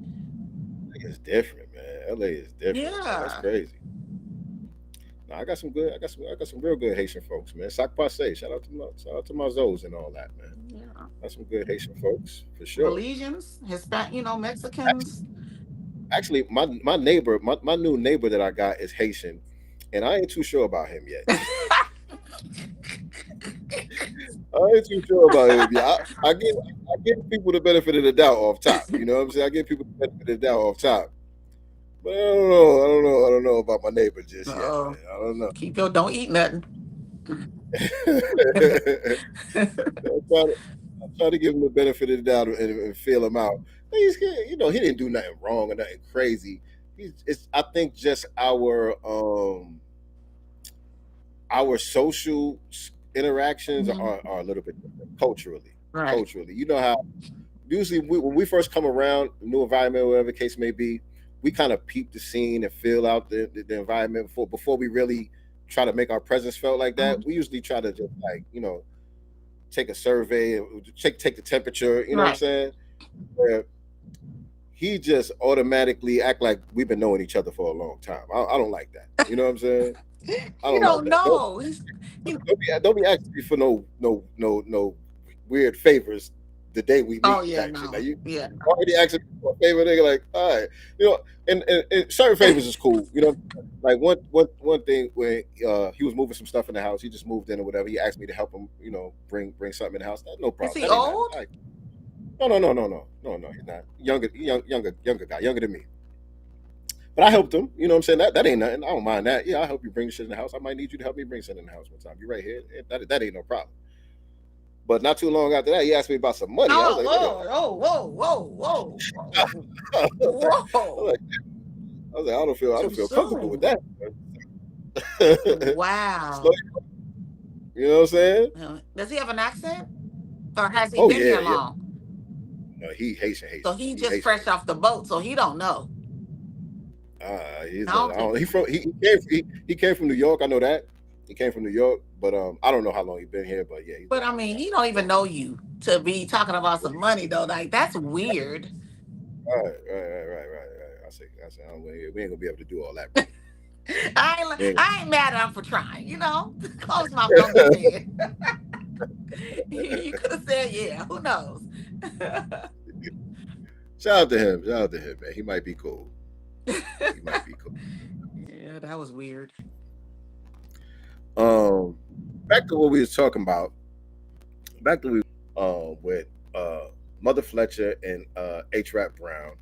It's different, man. LA is different. Yeah. Man. That's crazy. I got some real good Haitian folks, man. Sac passe. Shout out to my Zoes and all that, man. Yeah. Got some good Haitian folks for sure. Belizeans, Hispanic, Mexicans. Actually, my neighbor, my new neighbor that I got is Haitian, and I ain't too sure about him yet. I ain't too sure about him. Yeah, I give people the benefit of the doubt off top. You know what I'm saying? I give people the benefit of the doubt off top. But I don't know about my neighbor just yet. Man. I don't know. Keep your don't eat nothing. I'm trying to give him the benefit of the doubt and feel him out. He's, he didn't do nothing wrong or nothing crazy. I think just our social interactions are a little bit different culturally. Right. Culturally, you know how usually when we first come around new environment, whatever the case may be, we kind of peep the scene and feel out the environment before we really try to make our presence felt like that. We usually try to just take a survey, take the temperature. You know what I'm saying? Where he just automatically act like we've been knowing each other for a long time. I don't like that. You know what I'm saying? I don't know. Don't be asking me for no weird favors the day we meet. Oh yeah, no. Like, you already asking for a favor, nigga. Like, all right, and certain favors is cool. Like one thing when he was moving some stuff in the house, he just moved in or whatever. He asked me to help him, bring something in the house. No problem. Is he old? No, he's not. Younger guy, younger than me. But I helped him. You know what I'm saying? That ain't nothing. I don't mind that. Yeah, I'll help you bring shit in the house. I might need you to help me bring something in the house one time. You right here. That ain't no problem. But not too long after that, he asked me about some money. I was like, whoa. I was like, I don't feel comfortable with that. Wow. You know what I'm saying? Does he have an accent? Or has he been here long? No, he Haitian. So he just Haitian. fresh off the boat, so he don't know. He came from New York. I know that. He came from New York, but I don't know how long he's been here. But yeah. But I mean, he don't even know you to be talking about some money though. Like that's weird. Right. I say, we ain't gonna be able to do all that. I ain't mad at him for trying. Close mouth don't get fed. You could have said, yeah. Who knows? Shout out to him, man. He might be cool. Yeah, that was weird. Back to what we was talking about. With Mother Fletcher and H. Rap Brown.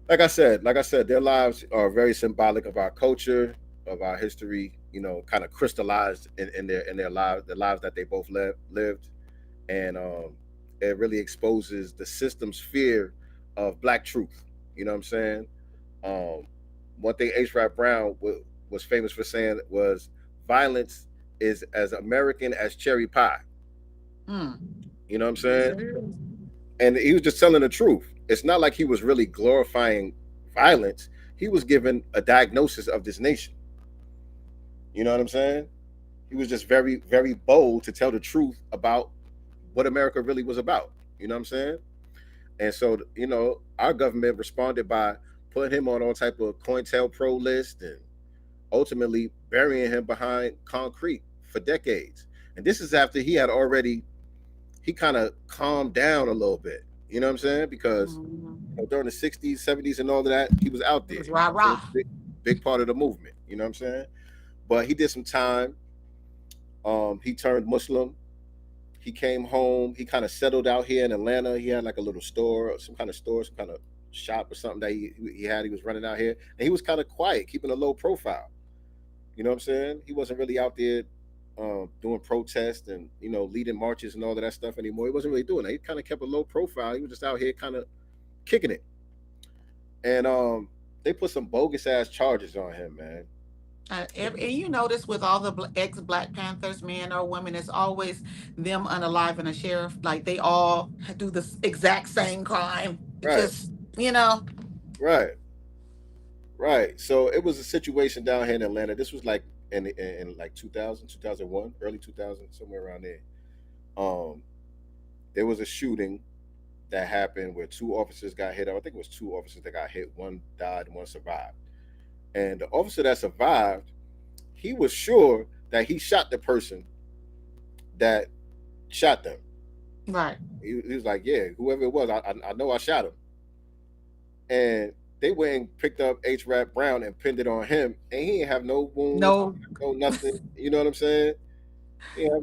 Like I said, their lives are very symbolic of our culture, of our history. Kind of crystallized in their lives, the lives that they both lived, and it really exposes the system's fear of Black truth. You know what I'm saying? One thing H. Rap Brown was famous for saying was violence is as American as cherry pie. You know what I'm saying? And he was just telling the truth. It's not like he was really glorifying violence. He was giving a diagnosis of this nation. You know what I'm saying? He was just very, very bold to tell the truth about what America really was about. You know what I'm saying? And so, our government responded by putting him on all type of COINTELPRO list and ultimately burying him behind concrete for decades. And this is after he kind of calmed down a little bit. You know what I'm saying? Because during the 60s, 70s and all of that, he was out there. It was rah-rah. Big part of the movement. You know what I'm saying? But he did some time. He turned Muslim. He came home. He kind of settled out here in Atlanta. He had like a little store, some kind of shop or something that he had. He was running out here, and he was kind of quiet, keeping a low profile. You know what I'm saying? He wasn't really out there doing protests and leading marches and all of that stuff anymore. He wasn't really doing that. He kind of kept a low profile. He was just out here kind of kicking it. And they put some bogus ass charges on him, man. And you notice with all the ex-Black Panthers, men or women, it's always them unaliving a sheriff. Like they all do the exact same crime. Right. Just, Right. Right. So it was a situation down here in Atlanta. This was like in like 2000, 2001, early 2000, somewhere around there. There was a shooting that happened where 2 officers got hit. I think it was 2 officers that got hit. One died, one survived. And the officer that survived, he was sure that he shot the person that shot them. Right. He was like, yeah, whoever it was, I know I shot him. And they went and picked up H-Rap Brown and pinned it on him, and he didn't have no wounds, no nothing. You know what I'm saying?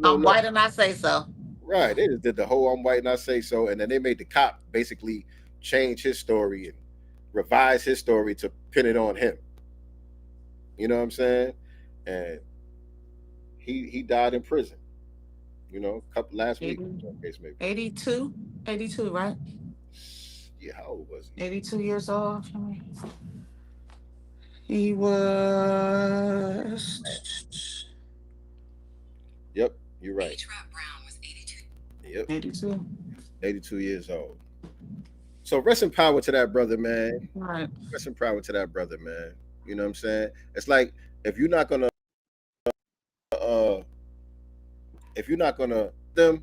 I'm white and I say so. Right. They just did the whole "I'm white and I say so," and then they made the cop basically change his story and revise his story to pin it on him. You know what I'm saying? And he died in prison. Last week. 82, right? Yeah, how old was he? 82 years old. He was. Yep, you're right. H-Rap Brown was 82. Yep. 82. 82 years old. So rest in power to that brother, man. Right. Rest in power to that brother, man. You know what I'm saying? It's like if you're not gonna them,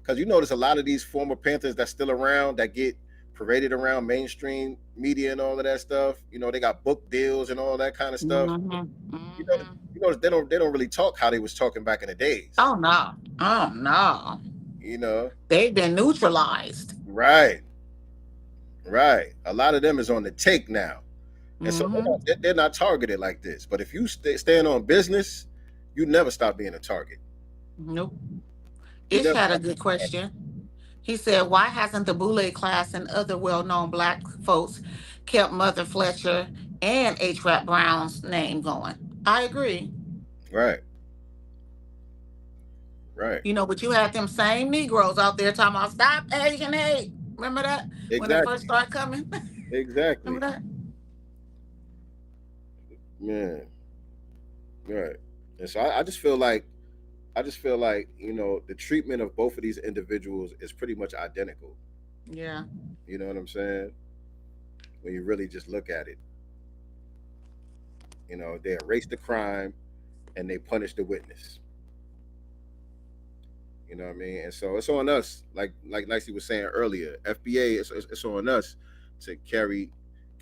because you notice a lot of these former Panthers that's still around that get paraded around mainstream media and all of that stuff. They got book deals and all that kind of stuff. Mm-hmm. They don't really talk how they was talking back in the days. Oh no. They've been neutralized. Right. A lot of them is on the take now. And so they're not targeted like this. But if you stand on business, you never stop being a target. Nope. Ish had a good question. He said, why hasn't the Boule class and other well-known Black folks kept Mother Fletcher and H-Rap Brown's name going? I agree. Right. But you had them same Negroes out there talking about stop Asian hate. Remember that? Exactly. When it first started coming? Exactly. Remember that? Man. Right. And so I just feel like, the treatment of both of these individuals is pretty much identical. Yeah. You know what I'm saying? When you really just look at it. They erase the crime and they punish the witness. You know what I mean? And so it's on us, like Nicey was saying earlier, FBA, it's on us to carry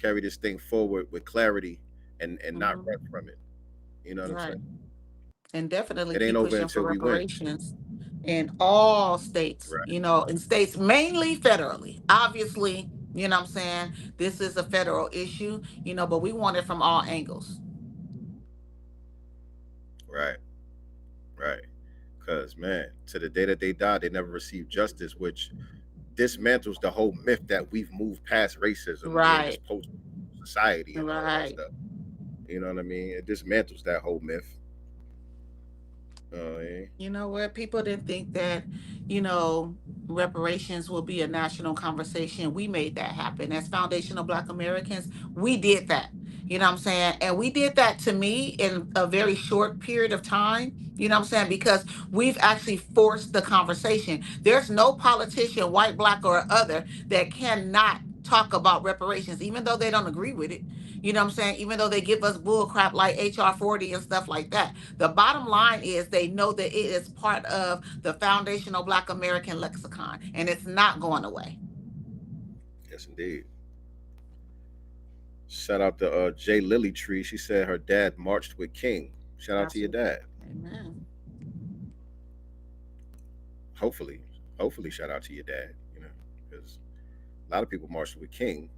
this thing forward with clarity and not run from it. You know what I'm saying? And definitely it ain't keep over pushing until for we reparations in all states, in states mainly federally. Obviously, you know what I'm saying? This is a federal issue, but we want it from all angles. Right. Because, man, to the day that they died, they never received justice, which dismantles the whole myth that we've moved past racism in this post-society and all that stuff. You know what I mean? It dismantles that whole myth. You know what? People didn't think that, reparations will be a national conversation. We made that happen. As foundational Black Americans, we did that. You know what I'm saying? And we did that, to me, in a very short period of time. You know what I'm saying? Because we've actually forced the conversation. There's no politician, white, Black, or other, that cannot talk about reparations, even though they don't agree with it. You know what I'm saying? Even though they give us bull crap like HR 40 and stuff like that. The bottom line is they know that it is part of the foundational Black American lexicon, and it's not going away. Yes, indeed. Shout out to Jay Lily Tree. She said her dad marched with King. Shout out to your dad. Amen. Hopefully shout out to your dad, because a lot of people marched with King.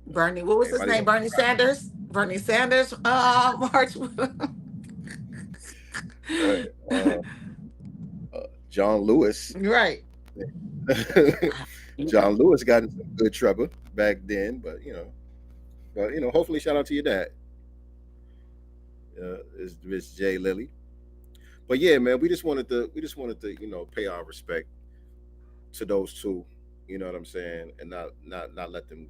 Bernie, what was his name? Bernie Sanders? Bernie Sanders marched with John Lewis. Right. John Lewis got in some good trouble back then, but hopefully, shout out to your dad, is Miss J Lily. But yeah, man, we just wanted to pay our respect to those two. You know what I'm saying, and not let them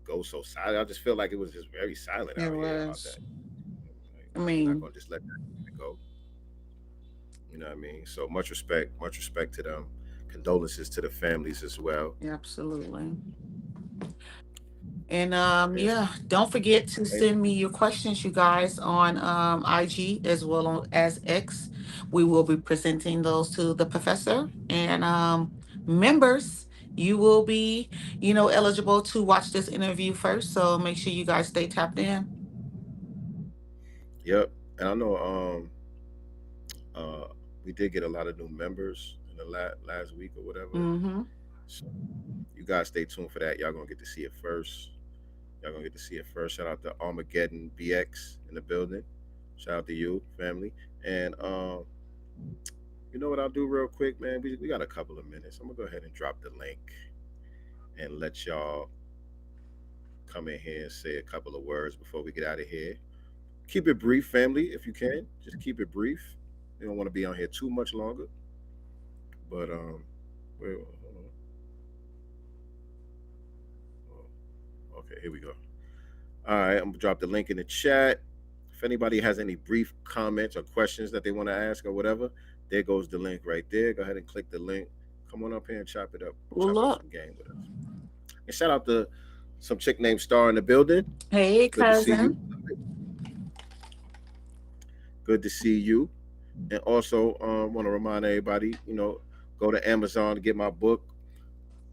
go so silent. I just feel like it was just very silent It out here about was. that. Like, I we're not mean, gonna just let that go. You know what I mean? So much respect to them. Condolences to the families as well. absolutely. And And yeah, don't forget to send me your questions, you guys, on IG as well as X. We will be presenting those to the professor and members. You will be, eligible to watch this interview first. So make sure you guys stay tapped in. yep, and I know uh we did get a lot of new members in the last week or whatever. Mm-hmm. So you guys stay tuned for that. Y'all gonna get to see it first. Y'all gonna get to see it first. Shout out to Armageddon BX in the building. Shout out to you, family. And you know what I'll do real quick, man? We got a couple of minutes. I'm gonna go ahead and drop the link and let y'all come in here and say a couple of words before we get out of here. Keep it brief, family, if you can. Just keep it brief. You don't want to be on here too much longer. But wait, hold on. Okay, here we go. All right, I'm gonna drop the link in the chat. If anybody has any brief comments or questions that they want to ask or whatever, there goes the link right there. Go ahead and click the link. Come on up here and chop it up. Well, Chop up look. some game with us. And shout out to some chick named Star in the building. Hey, Good to see you. cousin. Good to see you. And also, want to remind everybody, go to Amazon to get my book,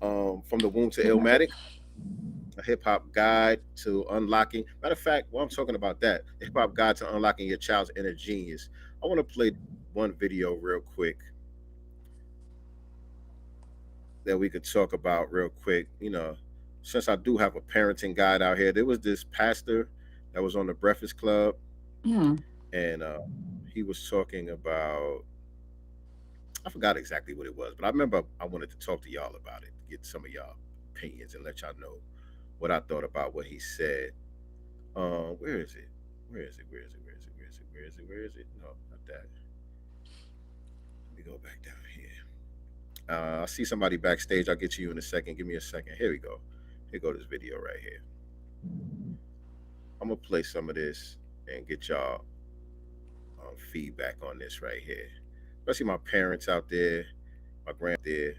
From the Womb to Illmatic, a hip hop guide to unlocking. Matter of fact, while I'm talking about that, the hip hop guide to unlocking your child's inner genius, I want to play one video real quick that we could talk about real quick. Since I do have a parenting guide out here, there was this pastor that was on the Breakfast Club, Mm. and he was talking about, I forgot exactly what it was, but I remember I wanted to talk to y'all about it, get some of y'all opinions and let y'all know what I thought about what he said. Where is it? Where is it? Where is it? Where is it? Where is it? Where is it? Where is it? No, not that. Let me go back down here. I see somebody backstage. I'll get to you in a second. Give me a second. Here we go. Here go this video right here. I'm gonna play some of this and get y'all feedback on this right here. Especially my parents out there, my grand there.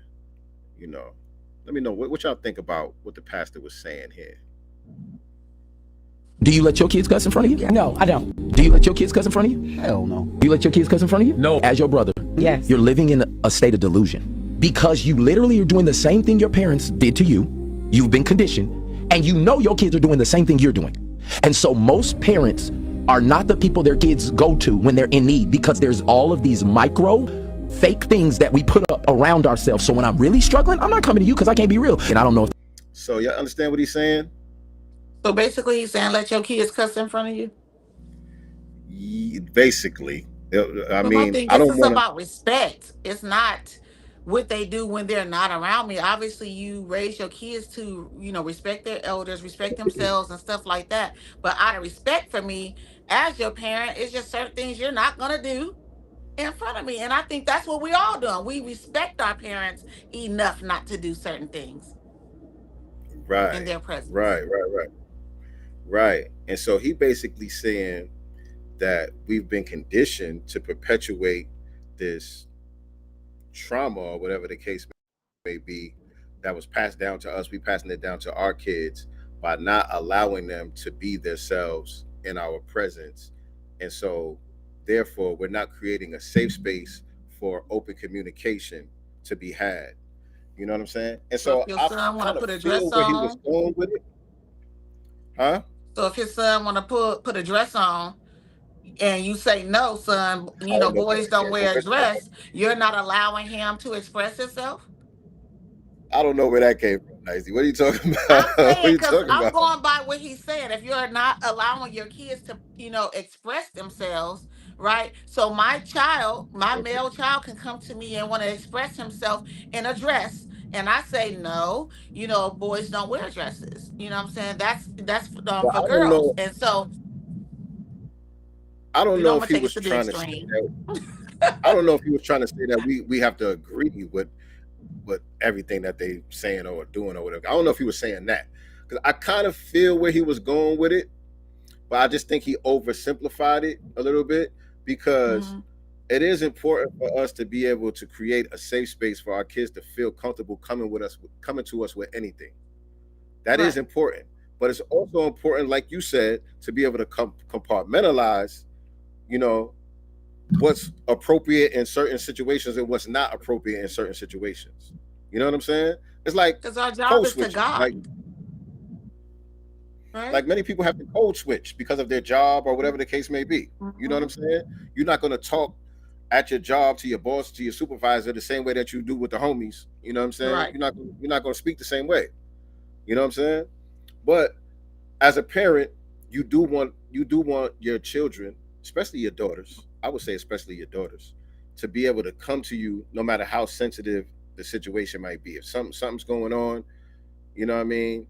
Let me know what y'all think about what the pastor was saying here. Do you let your kids cuss in front of you? No, I don't. Do you let your kids cuss in front of you? Hell no. Do you let your kids cuss in front of you? No. As your brother? Yes. You're living in a state of delusion because you literally are doing the same thing your parents did to you. You've been conditioned, and you know your kids are doing the same thing you're doing. And so most parents are not the people their kids go to when they're in need, because there's all of these micro fake things that we put up around ourselves. So when I'm really struggling, I'm not coming to you because I can't be real. And I don't know if... So y'all understand what he's saying? So basically, he's saying let your kids cuss in front of you. Basically, I Well, I mean, think I this don't is want to. about respect. It's not what they do when they're not around me. Obviously, you raise your kids to, respect their elders, respect themselves, and stuff like that. But out of respect for me, as your parent, it's just certain things you're not gonna do in front of me. And I think that's what we all do. We respect our parents enough not to do certain things in Right, their presence. right. And so he basically saying that we've been conditioned to perpetuate this trauma or whatever the case may be that was passed down to us. We passing it down to our kids by not allowing them to be themselves in our presence. And so therefore we're not creating a safe space for open communication to be had. You know what I'm saying? And So so if your I son want kind to of put a feel dress where he was on, going with it. Huh? so if his son want to put a dress on, and you say no, son, I don't know boys don't where, wear a dress, you're not allowing him to express himself? I don't know where that came from, Nicey. What are you talking about? I'm What are saying, you because talking I'm about? going by what he's saying. If you're not allowing your kids to, express themselves, right? So my Okay. male child can come to me and want to express himself in a dress, And I say no, boys don't wear dresses. You know what I'm saying? That's Well, for girls. And so, I don't know I'm if gonna he take it was to the trying to say extreme. that. I don't know if he was trying to say that we have to agree with everything that they saying or doing or whatever. I don't know if he was saying that, because I kind of feel where he was going with it, but I just think he oversimplified it a little bit, because Hmm. it is important for us to be able to create a safe space for our kids to feel comfortable coming to us with anything. That is Right. important, but it's also important, like you said, to be able to compartmentalize, you know, what's appropriate in certain situations and what's not appropriate in certain situations. You know what I'm saying? It's like Because our job code is to switching. Like guide, right? like many people have to code switch because of their job or whatever the case may be. You know what I'm Hmm. saying? You're not going to talk at your job to your boss, to your supervisor, the same way that you do with the homies. You know what I'm saying? Right. You're not going to speak the same way. You know what I'm saying? But as a parent, you do want your children, especially your daughters. I would say especially your daughters, to be able to come to you no matter how sensitive the situation might be. If something's going on, you know what I mean,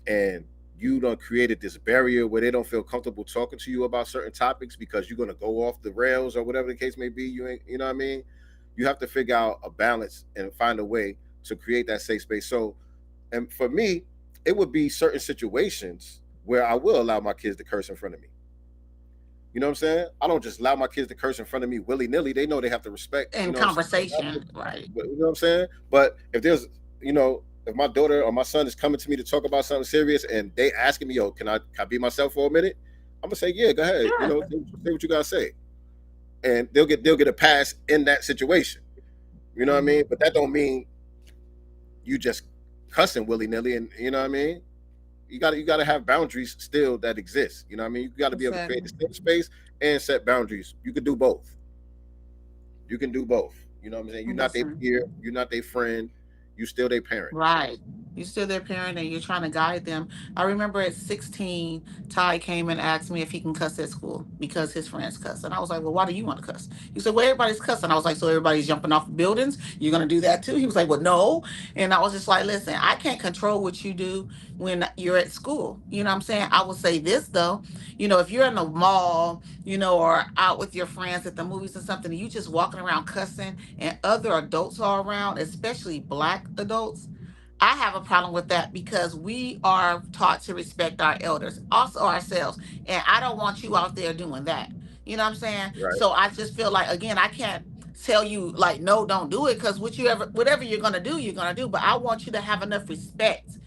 and you done created this barrier where they don't feel comfortable talking to you about certain topics because you're gonna go off the rails or whatever the case may be. You know what I mean. You have to figure out a balance and find a way to create that safe space. So, and for me, it would be certain situations where I will allow my kids to curse in front of me. You know what I'm saying? I don't just allow my kids to curse in front of me willy nilly. They know they have to respect, In certain conversation, topics. right? You know what I'm saying? But if there's, if my daughter or my son is coming to me to talk about something serious and they asking me, yo, can I be myself for a minute? I'm gonna say, yeah, go ahead. Sure. Say what you gotta say, and they'll get a pass in that situation. You know what I Hmm. mean? But that don't mean you just cussing willy nilly, and you know what I mean. You gotta have boundaries still that exist. You know what I mean? You gotta be able to create Exactly. a safe space and set boundaries. You can do both. You can do both. You know what I'm saying? You're not their Listen. peer, you're not their friend, you still their parent. Right. You're still their parent and you're trying to guide them. I remember at 16, Ty came and asked me if he can cuss at school because his friends cuss. And I was like, well, why do you want to cuss? He said, well, everybody's cussing. I was like, so everybody's jumping off buildings? You're going to do that too? He was like, well, no. And I was just like, listen, I can't control what you do when you're at school. You know what I'm saying? I will say this though, if you're in the mall, or out with your friends at the movies or something, and you just walking around cussing and other adults are around, especially black adults, I have a problem with that because we are taught to respect our elders, also ourselves. And I don't want you out there doing that. You know what I'm saying? Right. So I just feel like, again, I can't tell you like no, don't do it, because whatever you're gonna do, you're gonna do. But I want you to have enough respect,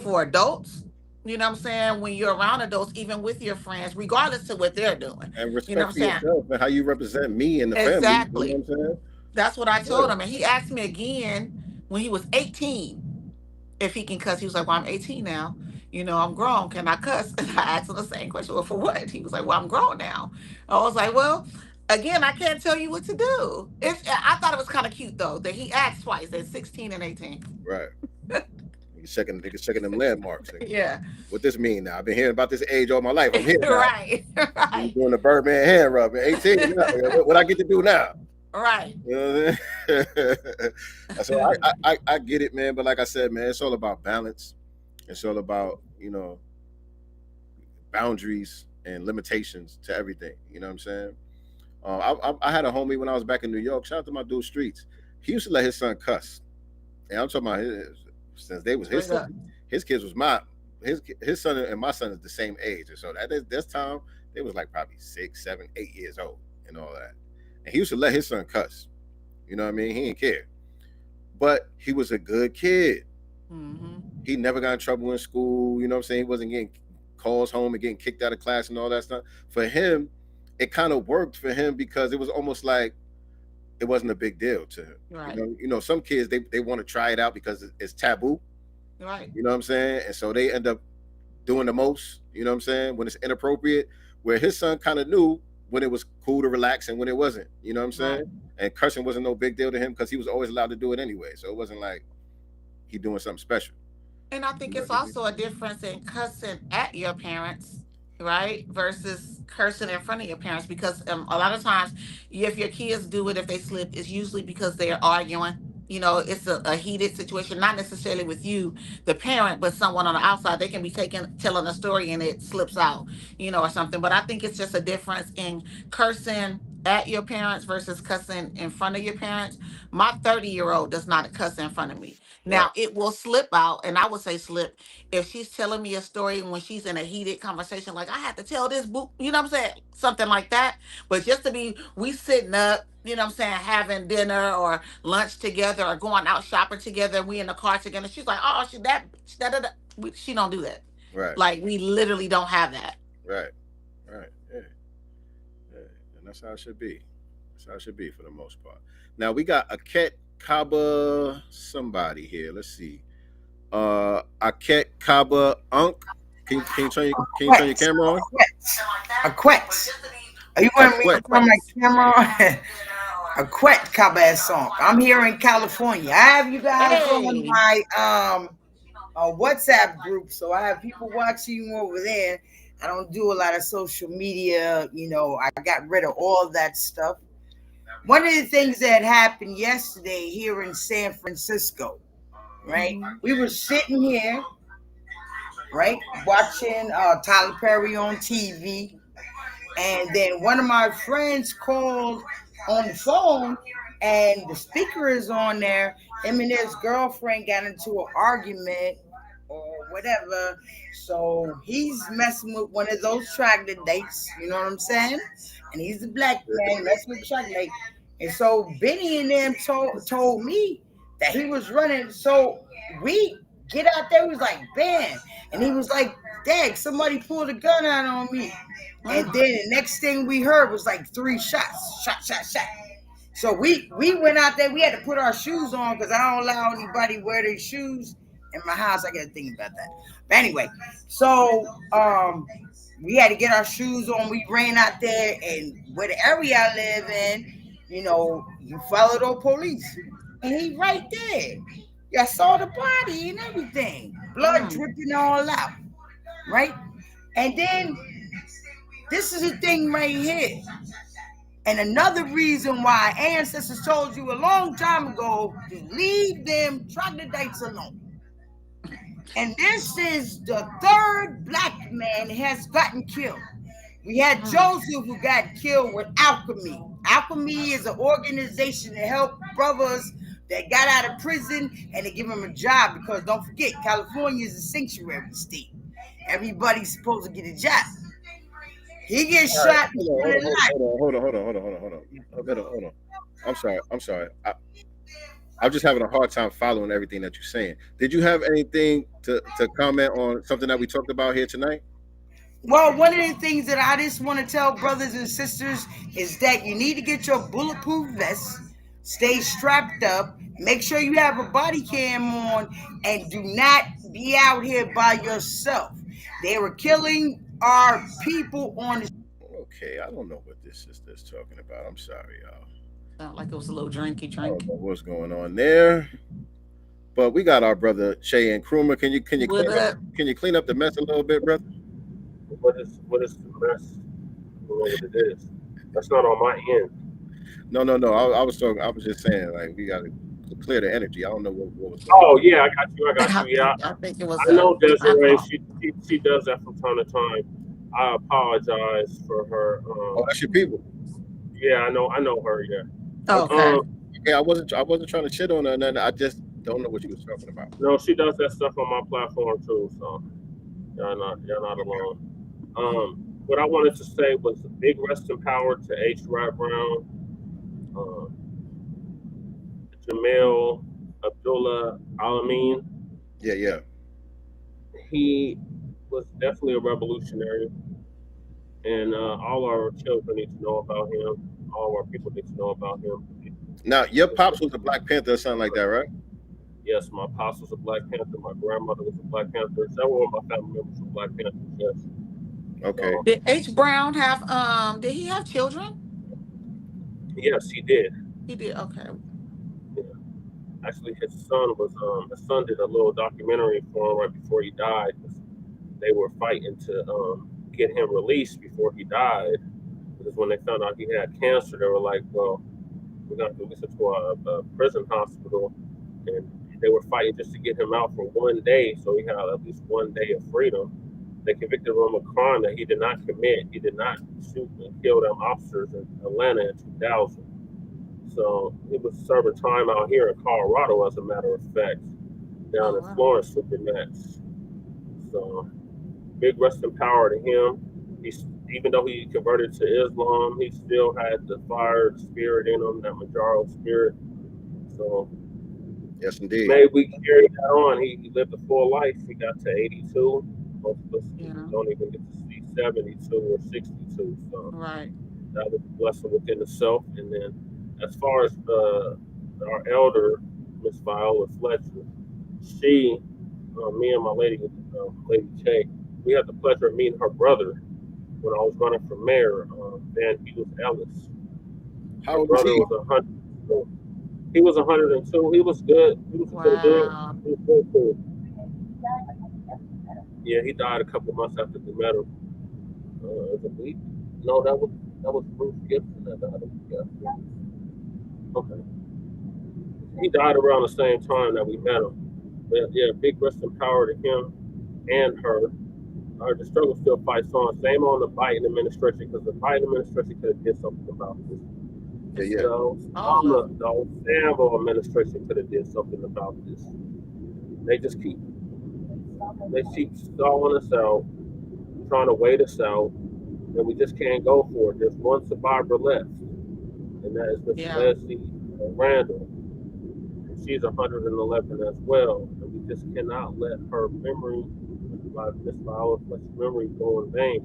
for adults. You know what I'm saying? When you're around adults, even with your friends, regardless of what they're doing. And You know respect what for I'm saying? yourself and how you represent me and the family. You know Exactly. what I'm saying? That's what I told Yeah. him. And he asked me again when he was 18 if he can cuss. He was like, well, I'm 18 now. I'm grown. Can I cuss? And I asked him the same question. Well, for what? He was like, well, I'm grown now. I was like, well, again, I can't tell you what to do. I thought it was kind of cute, though, that he asked twice at 16 and 18. Right. Niggas checking them landmarks. Nigga. Yeah. What this mean now? I've been hearing about this age all my life. I'm here now. Right. You Right. doing the Birdman hand rub at 18. Now. What I get to do now? Right. You know what I'm saying? So I get it, man. But like I said, man, it's all about balance. It's all about, boundaries and limitations to everything. You know what I'm saying? I had a homie when I was back in New York. Shout out to my dude Streets. He used to let his son cuss, and I'm talking about since they was his Straight up. son. His kids was his son and my son is the same age, and so this time they was like probably 6, 7, 8 years old and all that. And he used to let his son cuss. You know what I mean? He didn't care, but he was a good kid. Hmm. He never got in trouble in school. You know what I'm saying? He wasn't getting calls home and getting kicked out of class and all that stuff. For him, it kind of worked for him because it was almost like it wasn't a big deal to him. Right. Some kids they want to try it out because it's taboo. Right. You know what I'm saying? And so they end up doing the most. You know what I'm saying? When it's inappropriate, where his son kind of knew when it was cool to relax and when it wasn't. You know what I'm Right. saying? And cursing wasn't no big deal to him because he was always allowed to do it anyway. So it wasn't like he doing something special. And I think it's also a difference in cussing at your parents, right? Versus cursing in front of your parents. Because a lot of times, if your kids do it, if they slip, it's usually because they're arguing. you know, it's a heated situation, not necessarily with you, the parent, but someone on the outside. They can be telling a story and it slips out, you know, or something. But I think it's just a difference in cursing at your parents versus cussing in front of your parents. My 30-year-old does not cuss in front of me. Right. Now it will slip out, and I would say slip if she's telling me a story when she's in a heated conversation, like I had to tell this book, you know what I'm saying? Something like that. But just to be we sitting up, you know what I'm saying, having dinner or lunch together or going out shopping together, we in the car together. She's like, oh, she that da, da, da. She don't do that. Right. Like we literally don't have that. Right. Right. Yeah. Yeah. And that's how it should be. That's how it should be for the most part. Now we got Aket Kaba somebody here. Let's see. Aket Kaba Unk. Can you turn your camera on? A quet. Are you want me to turn my camera on? A quet Kaba song. I'm here in California. I have you guys on my WhatsApp group, so I have people watching you over there. I don't do a lot of social media, you know. I got rid of all that stuff. One of the things that happened yesterday here in San Francisco, right? We were sitting here, right, watching Tyler Perry on TV, and then one of my friends called on the phone, and the speaker is on there. Him and his girlfriend got into an argument or whatever. So he's messing with one of those troglodytes, you know what I'm saying? And he's a black man messing with troglodyte. And so Benny and them told me that he was running. So we get out there, he was like, bam. And he was like, dang, somebody pulled a gun out on me. And then the next thing we heard was like 3 shots. Shot, shot, shot. So we went out there. We had to put our shoes on because I don't allow anybody wear their shoes in my house. I got to think about that. But anyway, so we had to get our shoes on. We ran out there, and where the area I live in, you know, you follow the police. And he right there. I saw the body and everything. Blood dripping all out. Right? And then this is the thing right here. And another reason why ancestors told you a long time ago to leave them troglodytes alone. And this is the 3rd black man has gotten killed. We had Joseph who got killed with Alchemy. Alchemy is an organization to help brothers that got out of prison and to give them a job, because don't forget, California is a sanctuary state. Everybody's supposed to get a job. He gets shot. Hold on. I'm sorry. I'm just having a hard time following everything that you're saying. Did you have anything to comment on something that we talked about here tonight? Well, one of the things that I just want to tell brothers and sisters is that you need to get your bulletproof vest, stay strapped up, make sure you have a body cam on, and do not be out here by yourself. They were killing our people on the... Okay, I don't know what this sister's talking about. I'm sorry, y'all. Sound like it was a little drinky drink. I don't know what's going on there. But we got our brother Shay and Krumer. Can you clean up the mess a little bit, brother? What is the mess? I don't know what it is. That's not on my end. No. I was just saying, like, we got to clear the energy. I don't know what was going on. Oh yeah, I got you. Yeah, I think it was. I know Desiree. She does that from time to time. I apologize for her. Oh, that's your people. Yeah, I know her. Yeah. Okay. Yeah, I wasn't trying to shit on her, and I just don't know what you was talking about. No, she does that stuff on my platform too. So y'all not alone. What I wanted to say was a big rest in power to H. Rap Brown, Jamil Abdullah Alameen. Yeah. He was definitely a revolutionary, and all our children need to know about him. All our people need to know about him. Now, your pops was a Black Panther or something like that, right? Yes, my pops was a Black Panther. My grandmother was a Black Panther. Several of my family members were Black Panthers. Yes. Okay. Did H. Brown have did he have children? Yes, he did. He did. Okay. Yeah. Actually, his son did a little documentary for him right before he died. They were fighting to get him released before he died. Because when they found out he had cancer, they were like, well, We sent to a prison hospital, and they were fighting just to get him out for one day, so he had at least one day of freedom. They convicted him of a crime that he did not commit. He did not shoot and kill them officers in Atlanta in 2000. So he was serving time out here in Colorado, as a matter of fact, down in Florence with the Nets. So big rest in power to him. Even though he converted to Islam, he still had the fire spirit in him, that Majaro spirit. So yes, indeed. maybe we carried that on. He lived a full life. He got to 82. Most of us don't even get to see 72 or 62. So that was a blessing within itself. And then as far as our elder, Miss Viola Fletcher, she, me and my lady, Lady Che, we had the pleasure of meeting her brother when I was running for mayor, Van Hughes Ellis. How old was he? Was 100. He was 102. He was good. He was good. He was good too. Yeah, he died a couple months after we met him. A week? No, that was Bruce Gibson that died a week after. Okay. He died around the same time that we met him. But yeah, big rest in power to him and her. The struggle still fights on. Same on the Biden administration, because the Biden administration could have did something about this. Yeah. The Sambo administration could have did something about this. They just keep stalling us out, trying to wait us out, and we just can't go for it. There's one survivor left, and that is Miss Leslie Randall. She's 111 as well, and we just cannot let her memory, Miss Viola Fletcher's memory, go in vain.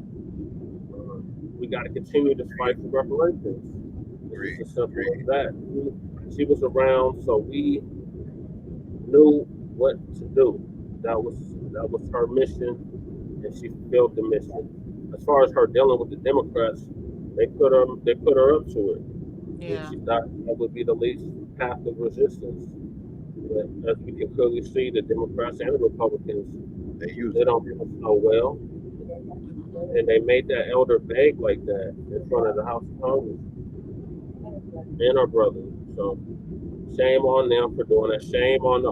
We got to continue this fight for reparations. It's as simple as that. She was around, so we knew what to do. That was her mission, and she fulfilled the mission. As far as her dealing with the Democrats, they put her up to it. Yeah. She thought that would be the least path of resistance. But as we can clearly see, the Democrats and the Republicans, they don't know well. And they made that elder beg like that in front of the House of Congress and our brothers. So shame on them for doing that. Shame on the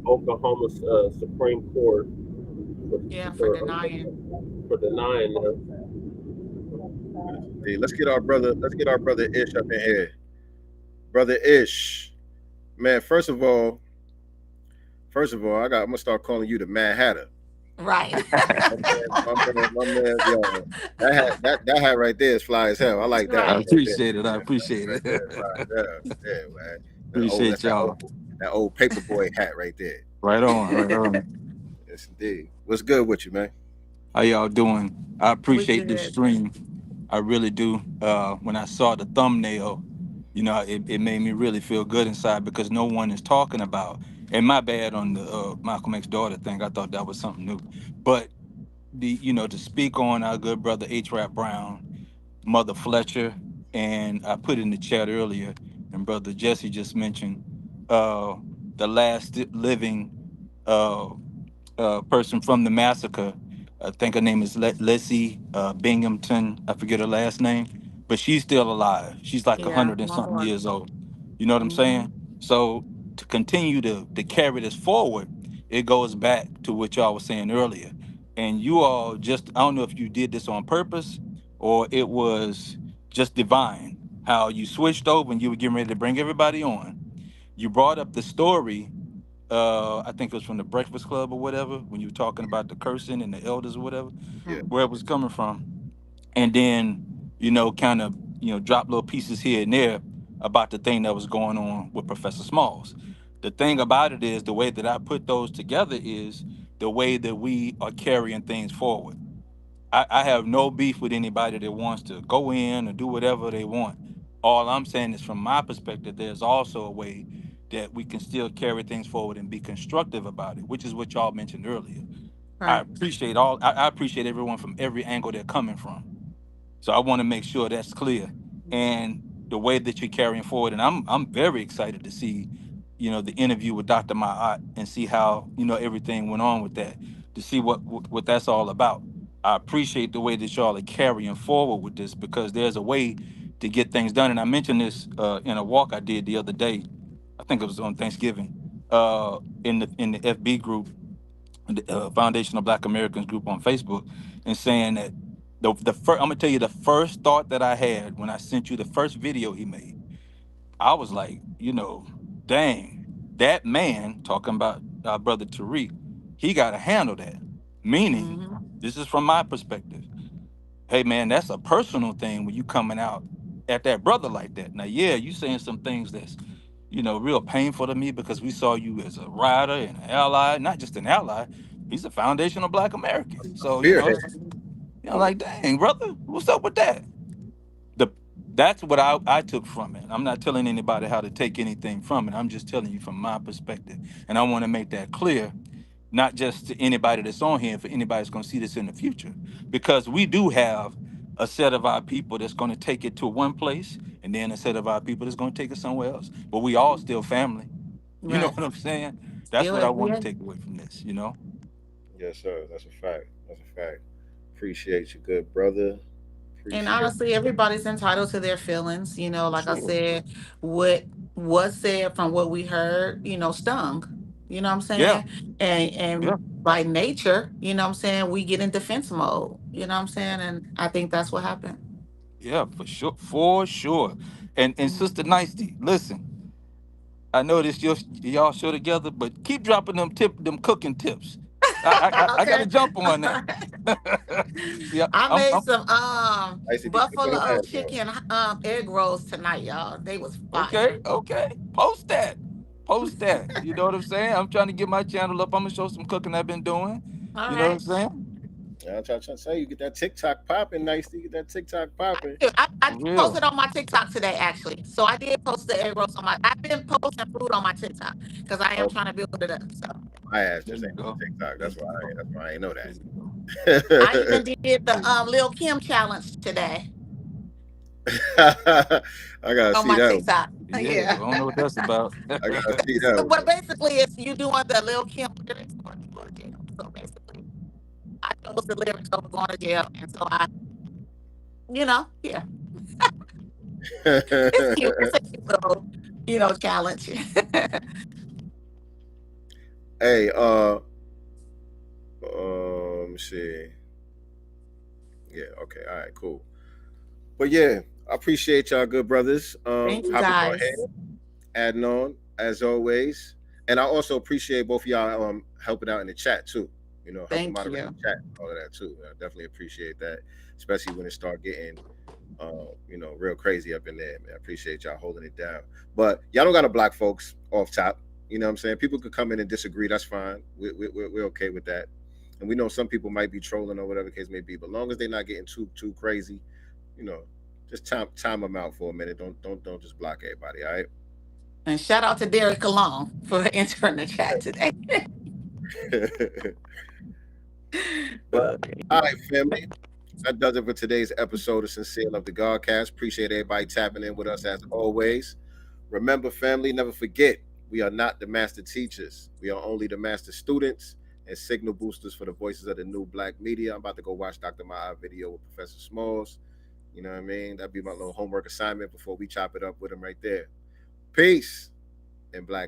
Oklahoma Supreme Court for denying them. Hey, let's get our brother Ish up in here. Brother Ish, man. First of all, I'm gonna start calling you the Mad Hatter. Right. my man, yo, that hat right there is fly as hell. I like that. I appreciate it. Yeah, man. Appreciate y'all. That old paperboy hat right there. Right on. Yes, indeed. What's good with you, man? How y'all doing? I appreciate this stream. I really do. When I saw the thumbnail, it made me really feel good inside, because no one is talking about. And my bad on the Malcolm X daughter thing. I thought that was something new. But to speak on our good brother H. Rap Brown, Mother Fletcher, and I put in the chat earlier, and Brother Jesse just mentioned the last living person from the massacre. I think her name is Leslie Binghamton. I forget her last name, but she's still alive. She's like 100 and something years old. You know what I'm saying? So to continue to carry this forward, it goes back to what y'all was saying earlier. And you all just, I don't know if you did this on purpose or it was just divine, how you switched over and you were getting ready to bring everybody on. You brought up the story, I think it was from the Breakfast Club or whatever, when you were talking about the cursing and the elders or whatever, where it was coming from. And then, kind of, drop little pieces here and there about the thing that was going on with Professor Smalls. The thing about it is, the way that I put those together is the way that we are carrying things forward. I have no beef with anybody that wants to go in and do whatever they want. All I'm saying is, from my perspective, there's also a way that we can still carry things forward and be constructive about it, which is what y'all mentioned earlier. Right. I appreciate everyone from every angle they're coming from. So I want to make sure that's clear. And the way that you're carrying forward, and I'm very excited to see, the interview with Dr. Ma'at and see how, everything went on with that, to see what that's all about. I appreciate the way that y'all are carrying forward with this, because there's a way to get things done. And I mentioned this in a walk I did the other day. I think it was on Thanksgiving, in the FB group, the Foundation of Black Americans group on Facebook, and saying that the first, I'm gonna tell you the first thought that I had when I sent you the first video he made. I was like, dang, that man talking about our brother Tariq, he got to handle that. Meaning, this is from my perspective. Hey man, that's a personal thing when you coming out at that brother like that. Now, yeah, you saying some things that's, real painful to me because we saw you as a rider and an ally, not just an ally. He's a foundation of Black American. So, Spearhead. like, dang, brother, what's up with that? That's what I took from it. I'm not telling anybody how to take anything from it. I'm just telling you from my perspective. And I want to make that clear, not just to anybody that's on here, for anybody that's going to see this in the future. Because we do have a set of our people that's going to take it to one place, and then a set of our people that's going to take it somewhere else. But we all still family. You know what I'm saying? That's what I want to take away from this, Yes, sir. That's a fact. That's a fact. Appreciate you, good brother. And honestly, everybody's entitled to their feelings. Like I said, what was said from what we heard, stung. You know what I'm saying? And by nature, what I'm saying, we get in defense mode. You know what I'm saying? And I think that's what happened. Yeah, for sure. For sure. And Sister Nicety, listen, I know this y'all show together, but keep dropping them cooking tips. I got to jump on that. Yeah, I I'm made some buffalo chicken egg rolls tonight, y'all. They was fire. okay. Post that. You know what I'm saying? I'm trying to get my channel up. I'm gonna show some cooking I've been doing. All you know what I'm right. saying? Yeah, I'm trying to say, you get that TikTok popping, nice. You get that TikTok popping. I posted on my TikTok today, actually. So I did post the egg rolls on my. I've been posting food on my TikTok because I am trying to build it up. So my ass just ain't on TikTok. That's why I ain't know that. I even did the Lil Kim challenge today. I gotta on see my that. TikTok. Yeah, I don't know what that's about. I gotta see that. But basically, it's you doing the Lil Kim lyrics or going to jail. So basically, I chose the lyrics over going to jail, and so yeah. It's cute. It's a cute little, challenge. Hey, let me see. Yeah, okay, all right, cool. But yeah, I appreciate y'all, good brothers. Thank you, guys. Adding on as always, and I also appreciate both of y'all helping out in the chat too. Helping moderate the chat, all of that too. I definitely appreciate that, especially when it start getting, real crazy up in there. Man, I appreciate y'all holding it down. But y'all don't got to block folks off top. You know what I'm saying? People could come in and disagree. That's fine. We're okay with that. And we know some people might be trolling or whatever the case may be. But long as they're not getting too crazy, just time them out for a minute. Don't just block everybody. All right. And shout out to Derek Cologne for entering the chat today. But all right, family. That does it for today's episode of SincereluvdagodCast. Appreciate everybody tapping in with us as always. Remember, family, never forget, we are not the master teachers. We are only the master students and signal boosters for the voices of the new Black media. I'm about to go watch Dr. Ma'a video with Professor Smalls. You know what I mean? That'd be my little homework assignment before we chop it up with him right there. Peace and Black.